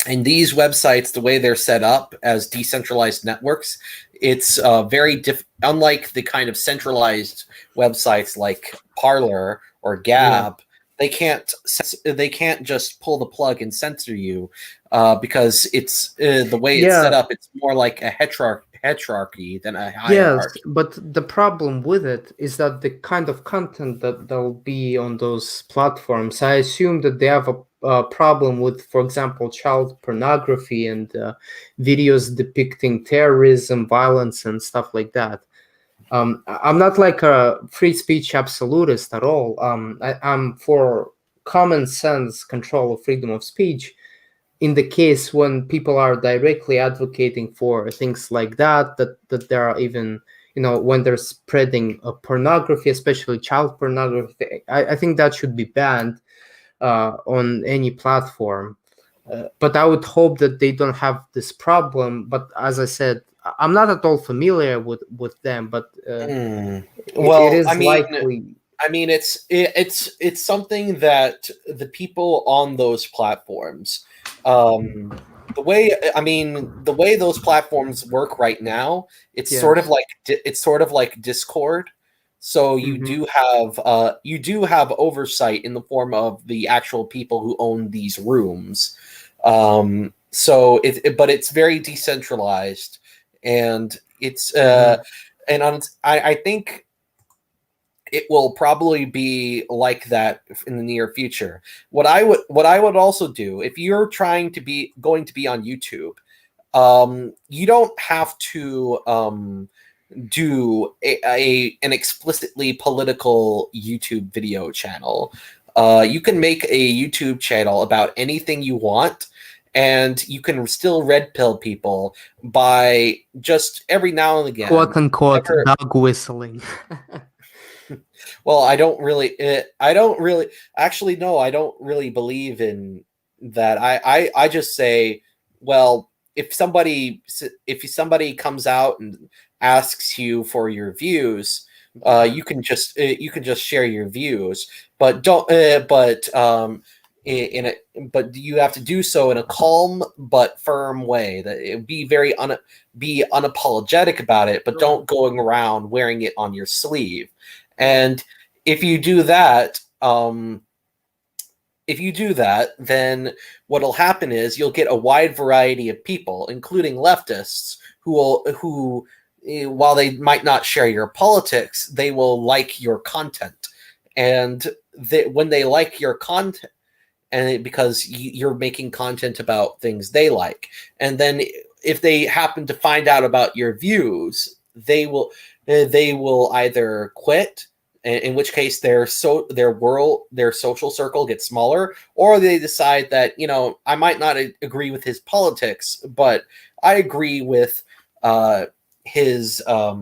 And these websites, the way they're set up as decentralized networks, it's unlike the kind of centralized websites like Parler or Gab.
Yeah.
They can't just pull the plug and censor you, because it's the way it's set
Yeah.
up. It's more like a heterarchy than a
Yes,
hierarchy.
but the problem with it is that the kind of content that'll be on those platforms, I assume that they have a problem with, for example, child pornography and videos depicting terrorism, violence, and stuff like that. I'm not like a free speech absolutist at all. I'm for common sense control of freedom of speech in the case when people are directly advocating for things like that there are even when they're spreading pornography, especially child pornography. I think that should be banned on any platform. But I would hope that they don't have this problem. But as I said, I'm not at all familiar with them, but it
Well,
is likely.
it's something that the people on those platforms, the way those platforms work right now,
Yes.
it's sort of like Discord. So
Hmm.
you do have oversight in the form of the actual people who own these rooms. But it's very decentralized, and
Hmm.
I think it will probably be like that in the near future. What I would also do, if you're going to be on YouTube, you don't have to do an explicitly political YouTube video channel. You can make a YouTube channel about anything you want, and you can still red pill people by just every now and
Quote
again.
unquote
Ever,
dog whistling.
well, I don't really. Actually, no, I don't really believe in that. I just say, well, if somebody comes out and asks you for your views,
Yeah.
you can just share your views, but don't but in a but you have to do so in a calm but firm way. That it be unapologetic about it, but
Sure.
don't going around wearing it on your sleeve.
Sure.
And if you do that, then what'll happen is you'll get a wide variety of people, including leftists, while they might not share your politics, they will like your content. And when they like your content, because you're making content about things they like, and then if they happen to find out about your views, they will either quit, in which case their social circle gets smaller, or they decide that, I might not agree with his politics, but I agree with his I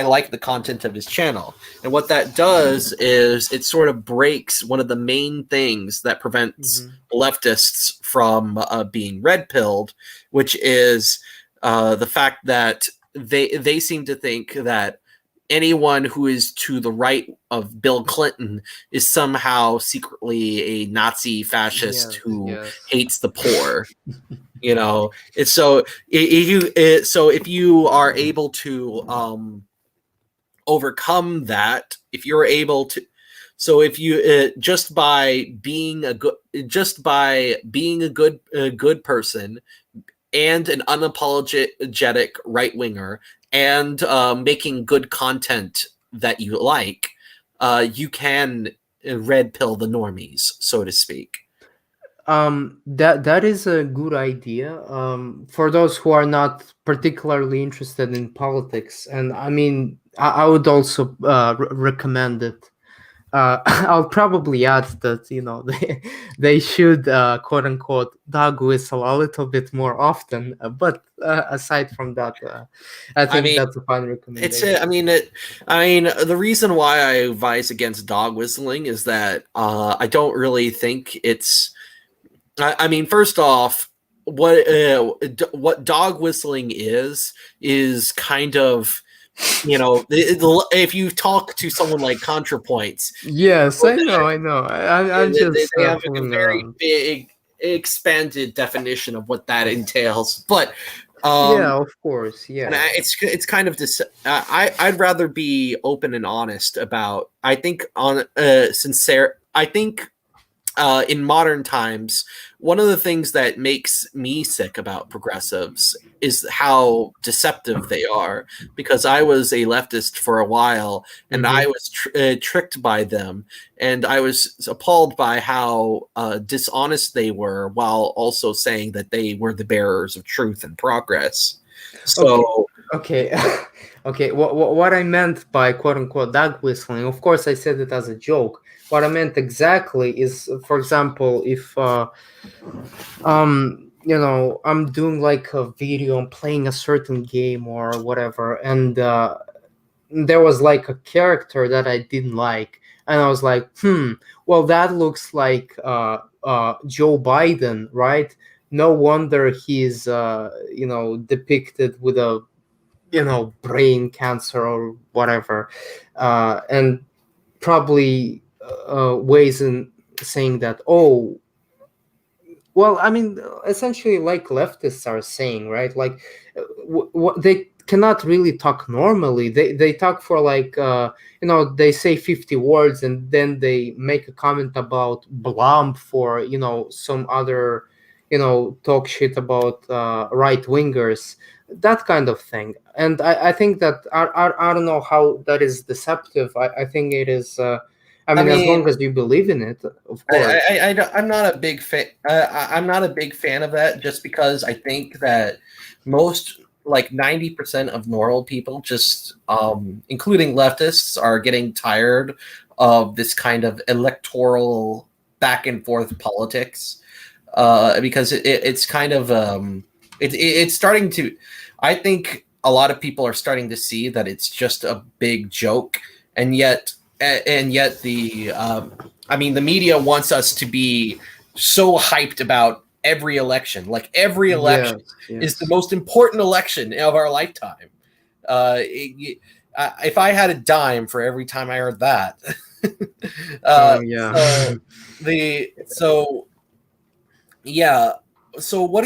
like the content of his channel. And what that does is it sort of breaks one of the main things that prevents
Mhm.
leftists from being red pilled, which is the fact that they seem to think that anyone who is to the right of Bill Clinton is somehow secretly a Nazi fascist
Yes,
who
yes.
hates the poor. It's so if you are able to overcome that, if you're able to, so if you just by being a good person and an unapologetic right winger, and making good content that you like, you can red pill the normies, so to speak.
That is a good idea. For those who are not particularly interested in politics, and I mean, I would also recommend it. I'll probably add that they should quote unquote dog whistle a little bit more often. But aside from that, I
I
think
mean,
that's a fine
It's
recommendation.
I mean the reason why I advise against dog whistling is that I don't really think it's I mean, first off, what dog whistling is kind of, if you talk to someone like ContraPoints,
Yes, I know. I'm just
they have like a
fooling
very
around.
big expanded definition of what that entails. But um,
Yeah, of course.
and
Yeah.
it's kind of I'd rather be open and honest about. I think on sincere. I think in modern times, one of the things that makes me sick about progressives is how deceptive they are. Because I was a leftist for a while, and I
Mm-hmm.
was tricked by them, and I was appalled by how dishonest they were, while also saying that they were the bearers of truth and progress.
Okay.
So,
Okay. Okay. What I meant by quote unquote dog whistling, of course, I said it as a joke. What I meant exactly is, for example, if I'm doing like a video, I'm playing a certain game or whatever, and there was like a character that I didn't like, and I was like, well, that looks like Joe Biden, right? No wonder he's depicted with a brain cancer or whatever, and probably ways in saying that, oh, well, I mean, essentially, like leftists are saying, right? Like, they cannot really talk normally. They talk for like, they say 50 words and then they make a comment about Blump for some other, talk shit about right wingers, that kind of thing. And I think that I don't know how that is deceptive. I think it is. I
I
mean, as long
mean,
as you believe in it, of course.
I'm not a big fan. I'm not a big fan of that, just because I think that most, like 90% of normal people, just including leftists, are getting tired of this kind of electoral back and forth politics. Because it's kind of it's starting to. I think a lot of people are starting to see that it's just a big joke, and yet I mean, the media wants us to be so hyped about every election. Like, every election
Yes,
is the
yes.
most important election of our lifetime. If I had a dime for every time I heard that,
Yeah.
so the so yeah. So um, what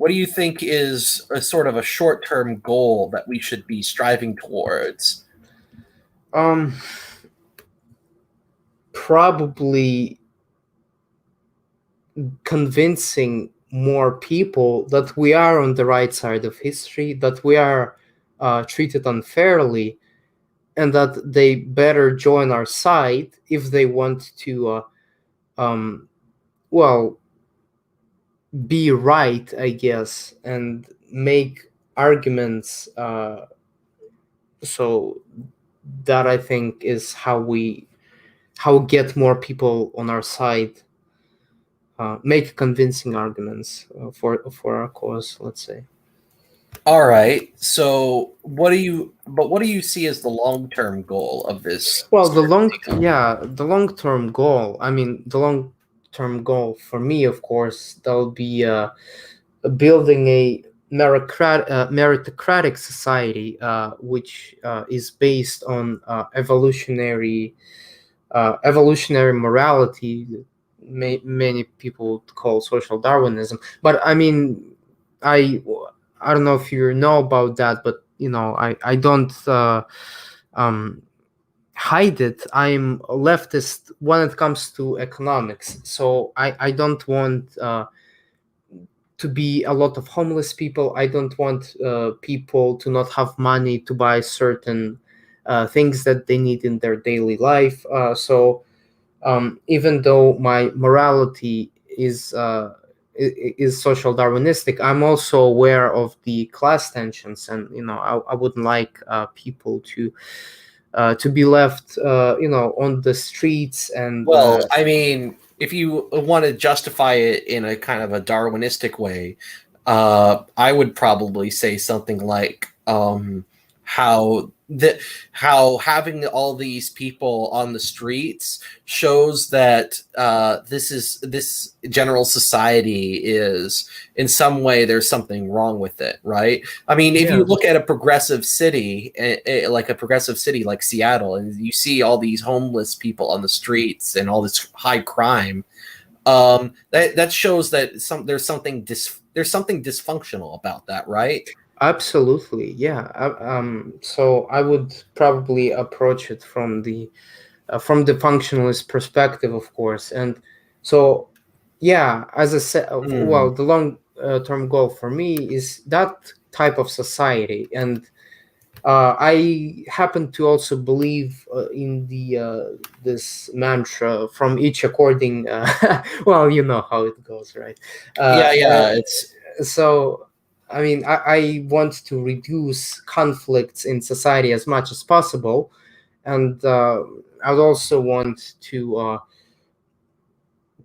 do you think is a sort of a short term goal that we should be striving towards?
um, Probably convincing more people that we are on the right side of history, that we are treated unfairly, and that they better join our side if they want to, um, well, be right, I guess, and make arguments So that I think is how we get more people on our side, make convincing arguments for our cause, let's say.
All right. So, what do you see as the long-term goal of this
Well,
sort of thing?
the long term goal. I mean, the long term goal for me, of course, that will be building a meritocratic society, which is based on evolutionary morality. Many people would call social Darwinism, but I mean, I I don't know if you know about that, but I don't um, hide it. I'm a leftist when it comes to economics, so I don't want to be a lot of homeless people. I don't want people to not have money to buy certain things that they need in their daily life. So even though my morality is social Darwinistic, I'm also aware of the class tensions, and I wouldn't like people to be left, on the streets and.
Well, I mean, if you want to justify it in a kind of a Darwinistic way, I would probably say something like how that how having all these people on the streets shows that this general society is in some way there's something wrong with it, right? I mean, if you
Yeah,
look at a progressive city, like a progressive city like Seattle, and you see all these homeless people on the streets and all this high crime, that shows that there's something dysfunctional about that, right?
absolutely. Yeah. So I would probably approach it from the functionalist perspective, of course. And so, yeah, as I said,
Hmm.
well, the long term goal for me is that type of society. And I happen to also believe in the this mantra, from each according. Well, you know how it goes, right?
Yeah,
Uh, uh,
yeah. It's
so, I mean, I want to reduce conflicts in society as much as possible, and I'd also want to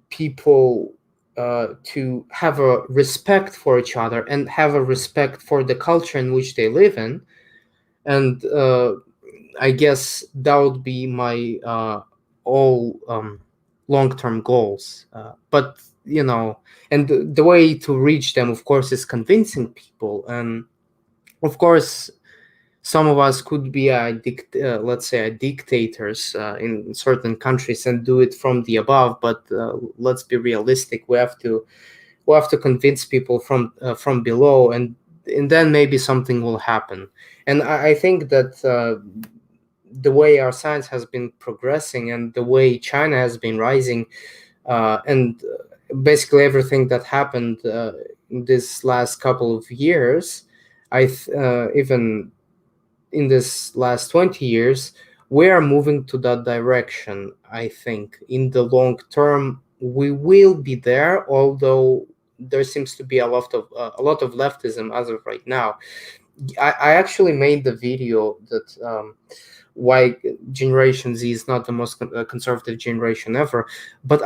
people to have a respect for each other and have a respect for the culture in which they live in. And I guess that would be my all long-term goals. But and the way to reach them, of course, is convincing people. And of course, some of us could be let's say dictators in certain countries and do it from the above. But let's be realistic. We have to convince people from below, and then maybe something will happen. And I think that the way our science has been progressing and the way China has been rising, and basically everything that happened in this last couple of years, even in this last 20 years, we are moving to that direction. I think in the long term we will be there, although there seems to be a lot of leftism as of right now. I actually made the video that why Generation Z is not the most conservative generation ever. But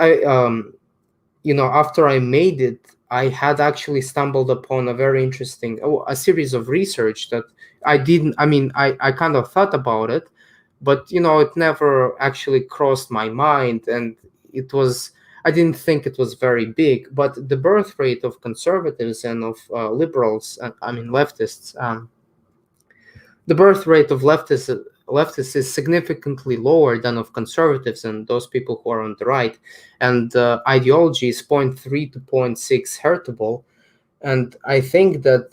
after I made it, I had actually stumbled upon a very interesting, a series of research that I didn't. I mean, I kind of thought about it, but it never actually crossed my mind, and it was. I didn't think it was very big, but the birth rate of conservatives and of liberals, I mean leftists, the birth rate of leftists is significantly lower than of conservatives and those people who are on the right, and ideology is zero point 0.3 to zero point 0.6 heritable. And I think that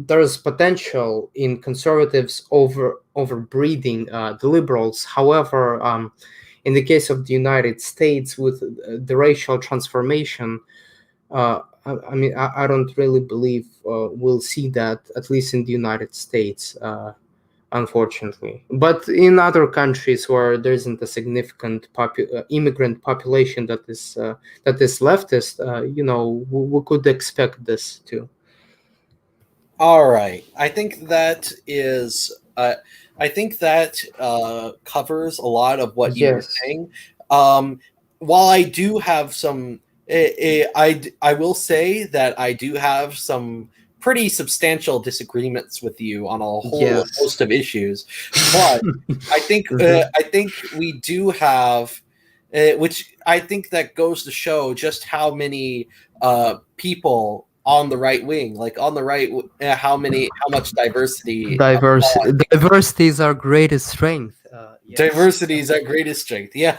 there is potential in conservatives overbreeding the liberals. However, in the case of the United States, with the racial transformation, I mean, I don't really believe we'll see that, at least in the United States, unfortunately. But in other countries where there isn't a significant immigrant population that is leftist, we could expect this too.
all right. I think that is I think that covers a lot of what you were
Yes.
saying. Um, while I do have some, I will say that I do have some pretty substantial disagreements with you on a whole
Yes.
host of issues, but
Mhm.
I think we do have, which I think that goes to show just how many people on the right wing, like on the right, how much diversity.
Diversity is our greatest strength. Yes.
Diversity is our greatest strength. Yeah,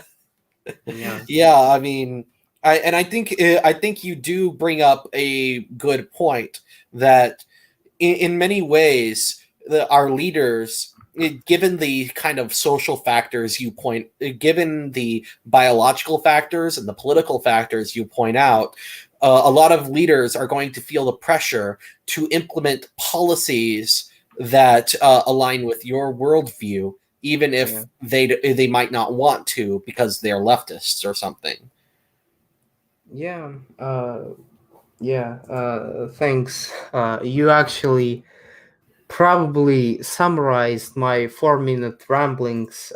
Yeah.
yeah. I mean, I think you do bring up a good point that in many ways, our leaders, given the kind of social factors you point, given the biological factors and the political factors you point out, a lot of leaders are going to feel the pressure to implement policies that align with your worldview, even
Yeah.
if they might not want to because they're leftists or something.
Yeah. Yeah. Thanks. You actually probably summarized my 4 minute ramblings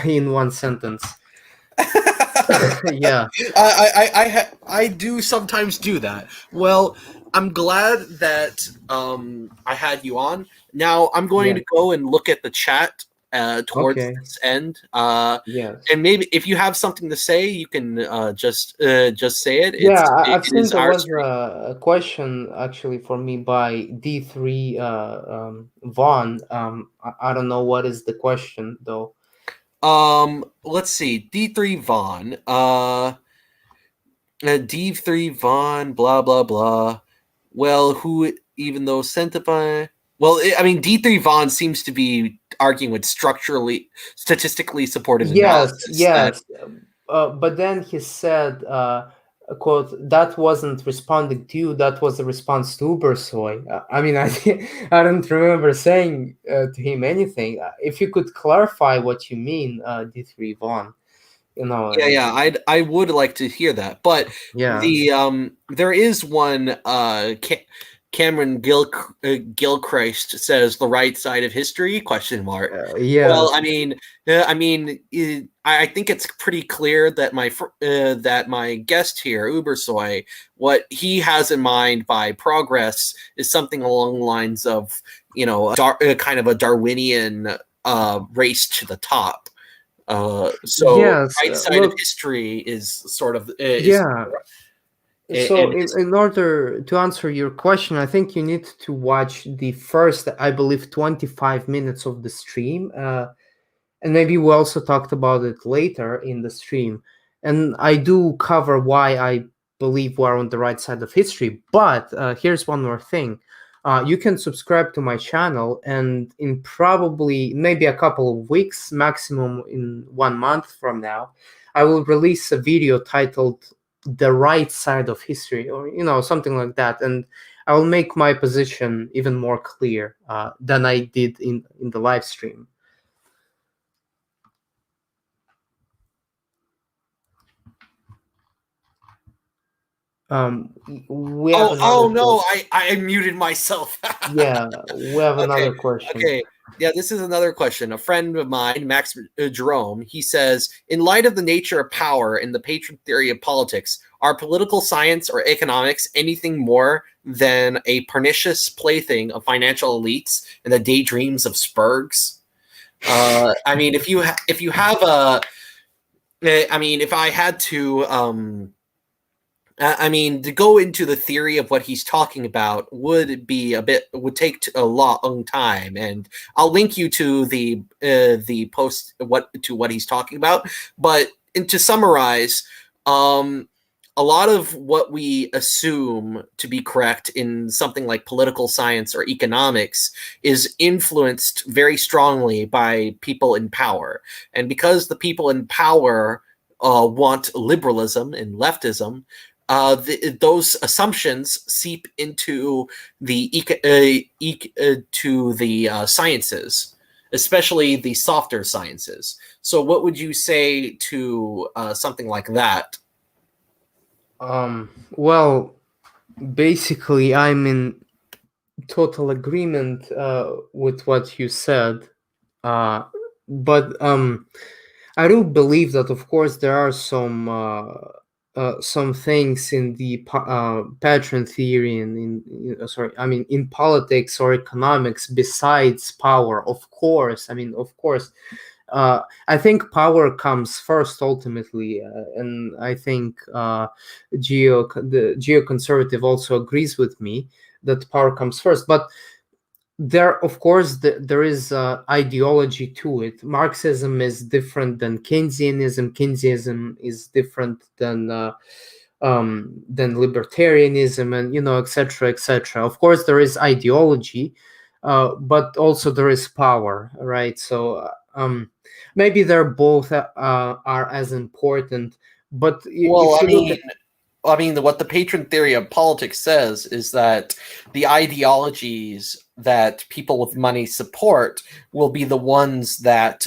in one sentence. Yeah.
I do sometimes do that. Well, I'm glad that I had you on. Now I'm going
Yeah.
to go and look at the chat towards
Okay.
this end.
Yes.
And maybe if you have something to say, you can just say it.
Yeah, I've
It
seen
is
there
our
was
stream.
a question actually for me by D3 Vaughn. I don't know what is the question though.
Let's see. D3 Vaughn. D3 Vaughn. Blah blah blah. Well, who even though Centipede. Well, I mean, D3 Vaughn seems to be arguing with statistically supported
Yes,
analysis. That
yes. But then he said, quote, that wasn't responding to you, that was a response to Ubersoy. I mean, I don't remember saying to him anything. If you could clarify what you mean, D3 Vaughn, you know,
yeah, yeah, I would like to hear that, but
yeah,
the there is one Cameron Gilchrist says the right side of history question mark. Well,
yes.
I think it's pretty clear that that my guest here, Ubersoy, what he has in mind by progress is something along the lines of kind of a Darwinian race to the top. So
Yes,
right side of
look,
history is sort of is
yeah. So
and
in order to answer your question, I think you need to watch the first, I believe, 25 minutes of the stream. And maybe we also talked about it later in the stream. And I do cover why I believe we're on the right side of history. But here's one more thing. You can subscribe to my channel, and in probably maybe a couple of weeks, maximum in 1 month from now, I will release a video titled "The Right Side of History," or something like that, and I will make my position even more clear than I did in the live stream. We have another
oh no,
question.
I muted myself.
Yeah, we have
Okay,
another question.
okay. Yeah, this is another question. A friend of mine, Max Jerome, he says, in light of the nature of power and the patron theory of politics, are political science or economics anything more than a pernicious plaything of financial elites and the daydreams of spurgs? I mean, if you have a, I mean, if I had to, I mean, to go into the theory of what he's talking about would take a long time, and I'll link you to the post what he's talking about. But to summarize, um, a lot of what we assume to be correct in something like political science or economics is influenced very strongly by people in power, and because the people in power want liberalism and leftism, those assumptions seep into the sciences, especially the softer sciences. So, what would you say to something like that?
Well, basically, I'm in total agreement with what you said. Uh, but I do believe that, of course, there are some things in the patron theory and sorry, I mean, in politics or economics besides power. Of course, I mean, of course, I think power comes first ultimately, and I think the geoconservative also agrees with me that power comes first. But there, of course, there is ideology to it. Marxism is different than Keynesianism. Keynesianism is different than libertarianism, and etc., etc. Of course, there is ideology, but also there is power, right? So maybe they're both are as important. But
Well,
if you look at
what the patron theory of politics says is that the ideologies that people with money support will be the ones that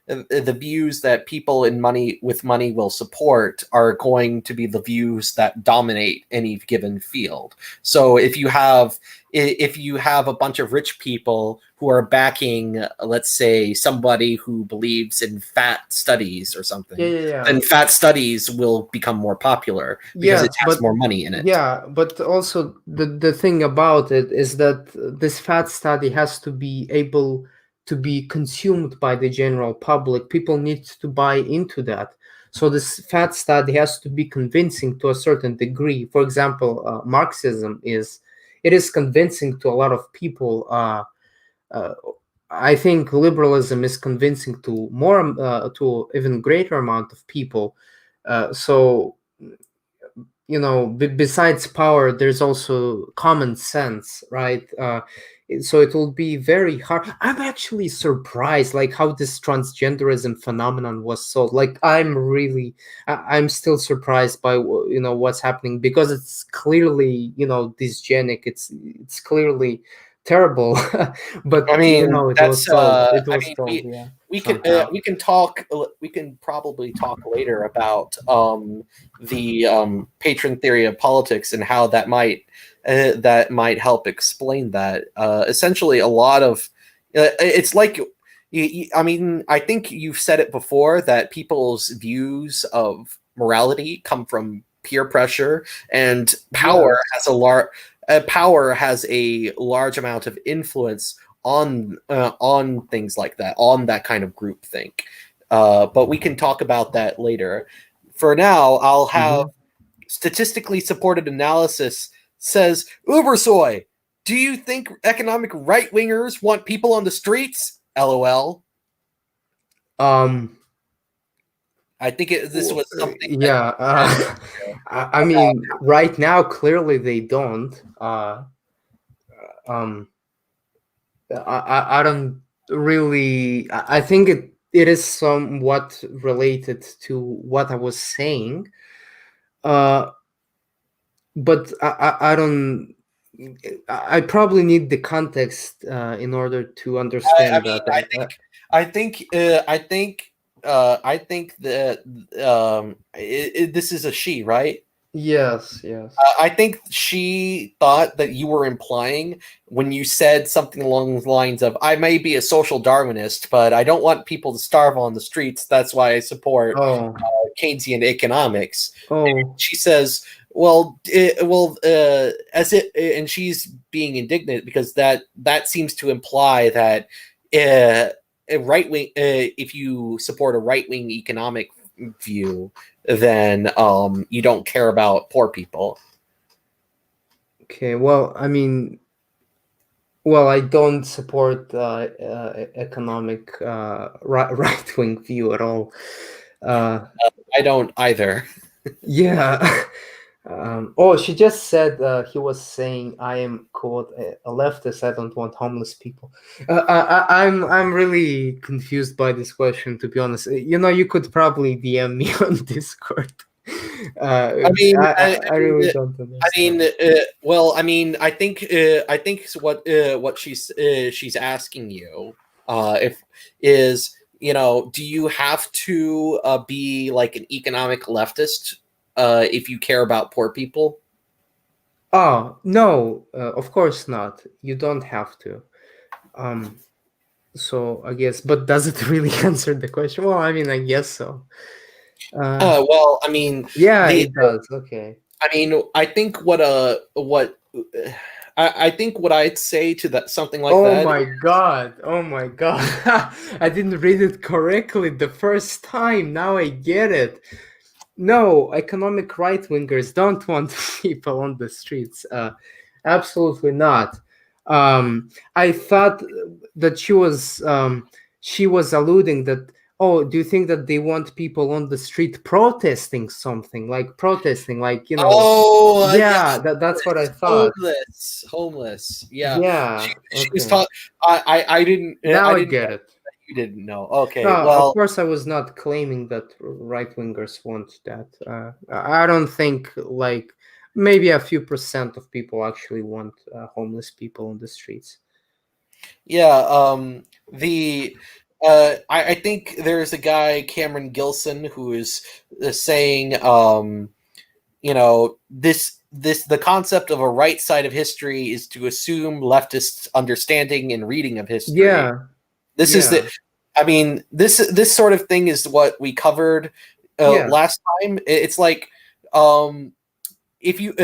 the views that people in money with money will support are going to be the views that dominate any given field. So if you have a bunch of rich people who are backing, let's say, somebody who believes in fat studies or
yeah,
something,
yeah, yeah.
then fat studies will become more popular because it
Yes,
has
but
more money in it.
yeah, but also the thing about it is that this fat study has to be able to be consumed by the general public. People need to buy into that. So this fat study has to be convincing to a certain degree. For example, Marxism is convincing to a lot of people. Uh, I think liberalism is convincing to more to even greater amount of people. So besides power, there's also common sense, right? So it will be very hard. I'm actually surprised like how this transgenderism phenomenon was solved. Like I'm still surprised by what's happening, because it's clearly dysgenic. It's clearly terrible. But
I mean,
it was solved. It
I
was
mean,
solved, yeah,
we
somehow.
we can probably talk later about the patron theory of politics and how that might help explain that. Essentially, a lot of it's like I mean, I think you've said it before that people's views of morality come from peer pressure, and
Yes.
power has a large amount of influence on things like that, on that kind of group think. But we can talk about that later. For now, I'll have
Hmm.
statistically supported analysis says Ubersoy. Do you think economic right wingers want people on the streets? LOL.
um
I think this was something that
Yeah,
you
I
said
mean, right now, clearly they don't. Um, I don't really. I think it is somewhat related to what I was saying. Uh, but I don't. I probably need the context in order to
I
understand
mean,
that.
I think that this is a she, right?
Yes, yes.
I think she thought that you were implying when you said something along the lines of, I may be a social Darwinist, but I don't want people to starve on the streets. That's why I support
Oh,
Keynesian economics.
oh.
She says, as it, and she's being indignant because that seems to imply that a right wing, if you support a right wing economic view, then you don't care about poor people.
Okay. Well, I mean, well, I don't support economic right wing view at all. Uh,
I don't either.
yeah. Oh, she just said he was saying I am quote a leftist. I don't want homeless people. I'm really confused by this question. To be honest, you could probably DM me on Discord.
I mean,
I really don't understand.
I think what she's asking you if is, do you have to be like an economic leftist if you care about poor people?
Oh no, of course not. You don't have to. Um, So I guess, but does it really answer the question? Well, I mean, I guess so.
Well, I mean,
Yeah,
the
it does. Okay.
I mean, I think what I think what I'd say to that something like
Oh
that.
my God. Oh my God. I didn't read it correctly the first time. Now I get it. No, economic right wingers don't want people on the streets. Absolutely not. I thought that she was alluding that. Oh, do you think that they want people on the street protesting something, like protesting, like
Oh, yeah,
Yeah, that's what I thought.
homeless. Yeah,
Yeah.
she was
Okay.
talking.
Now
I
I
didn't
get
know
it.
that you didn't know. Okay,
No, of
well,
course, I was not claiming that right wingers want that. I don't think like maybe a few percent of people actually want homeless people on the streets.
yeah. The I think there's a guy Cameron Gilson who is saying this the concept of a right side of history is to assume leftist understanding and reading of history.
Yeah,
This is the
yeah,
I mean, this sort of thing is what we covered
yeah,
last time. It's like, um, if you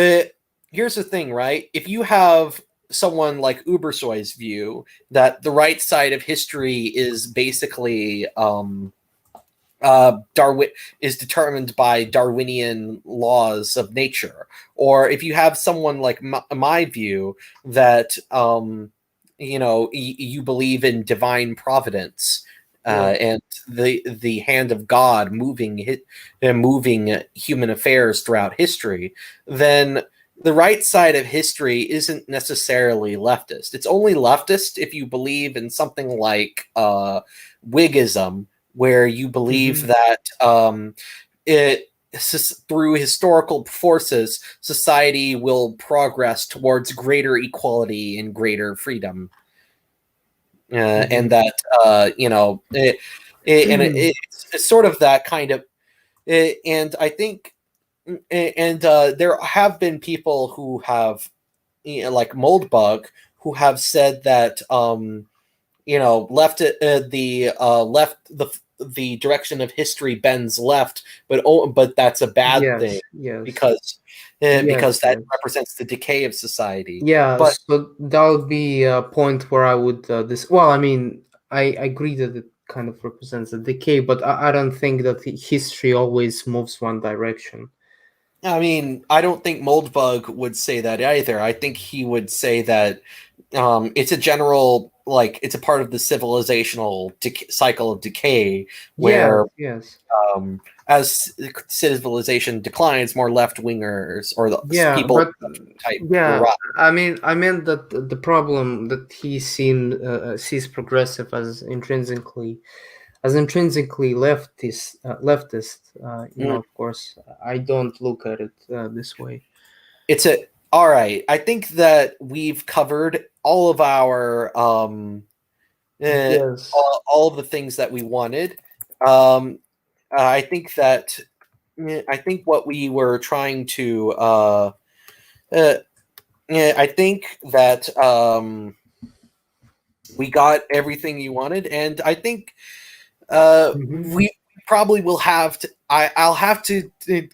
here's the thing, right? If you have someone like Ubersoy's view that the right side of history is basically Darwin is determined by Darwinian laws of nature, or if you have someone like my view that you believe in divine providence
yeah.
and the hand of God moving human affairs throughout history, then the right side of history isn't necessarily leftist. It's only leftist if you believe in something like Whiggism, where you believe
Hmm.
that it through historical forces, society will progress towards greater equality and greater freedom, and
Hmm.
that it's sort of that kind of, and I think, and there have been people who have, like Moldbug, who have said that left the direction of history bends left, but that's a bad thing
Yes, yes,
because
yes,
that
yes.
represents the decay of society.
Yeah,
But
so that would be a point where I would this. Well, I mean, I agree that it kind of represents a decay, but I don't think that history always moves one direction.
I mean, I don't think Moldbug would say that either. I think he would say that it's a general, like, it's a part of the civilizational cycle of decay,
Yes,
where
yes.
as civilization declines, more left wingers or the
Yeah,
people
but
type
yeah,
rise.
I mean, I meant that the problem that he sees progressive as intrinsically leftist. Of course, I don't look at it this way.
It's a All right. I think that we've covered all of our
Yes.
all of the things that we wanted. Um, I think that I think what we were trying to uh, I think that we got everything you wanted, and I think
Hmm.
we probably will have to. I'll have to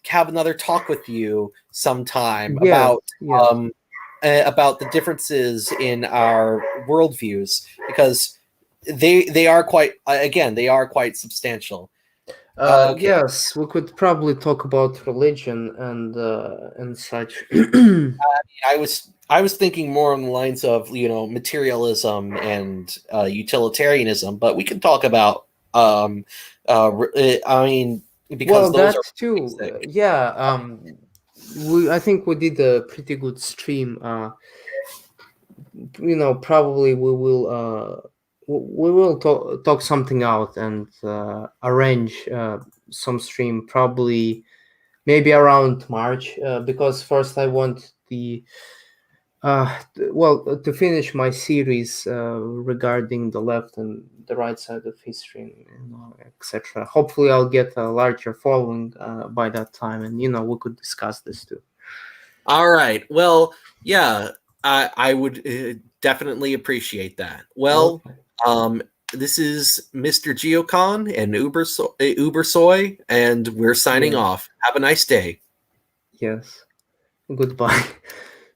have another talk with you sometime
Yes, yes.
about the differences in our worldviews, because they are quite, again, they are quite substantial. Okay.
Yes, we could probably talk about religion and such.
I was thinking more on the lines of, materialism and utilitarianism, but we can talk about I mean, because
Well,
those are
that too.
basic.
Yeah. I think we did a pretty good stream. Probably we will talk something out and arrange some stream probably maybe around March because first I want to finish my series regarding the left and the right side of history, and etc. Hopefully, I'll get a larger following by that time, and we could discuss this too.
All right. Well, yeah, I would definitely appreciate that. Well,
Okay.
um, This is Mr. Geocon and Ubersoy, and we're signing
Yeah.
off. Have a nice day.
Yes. Goodbye.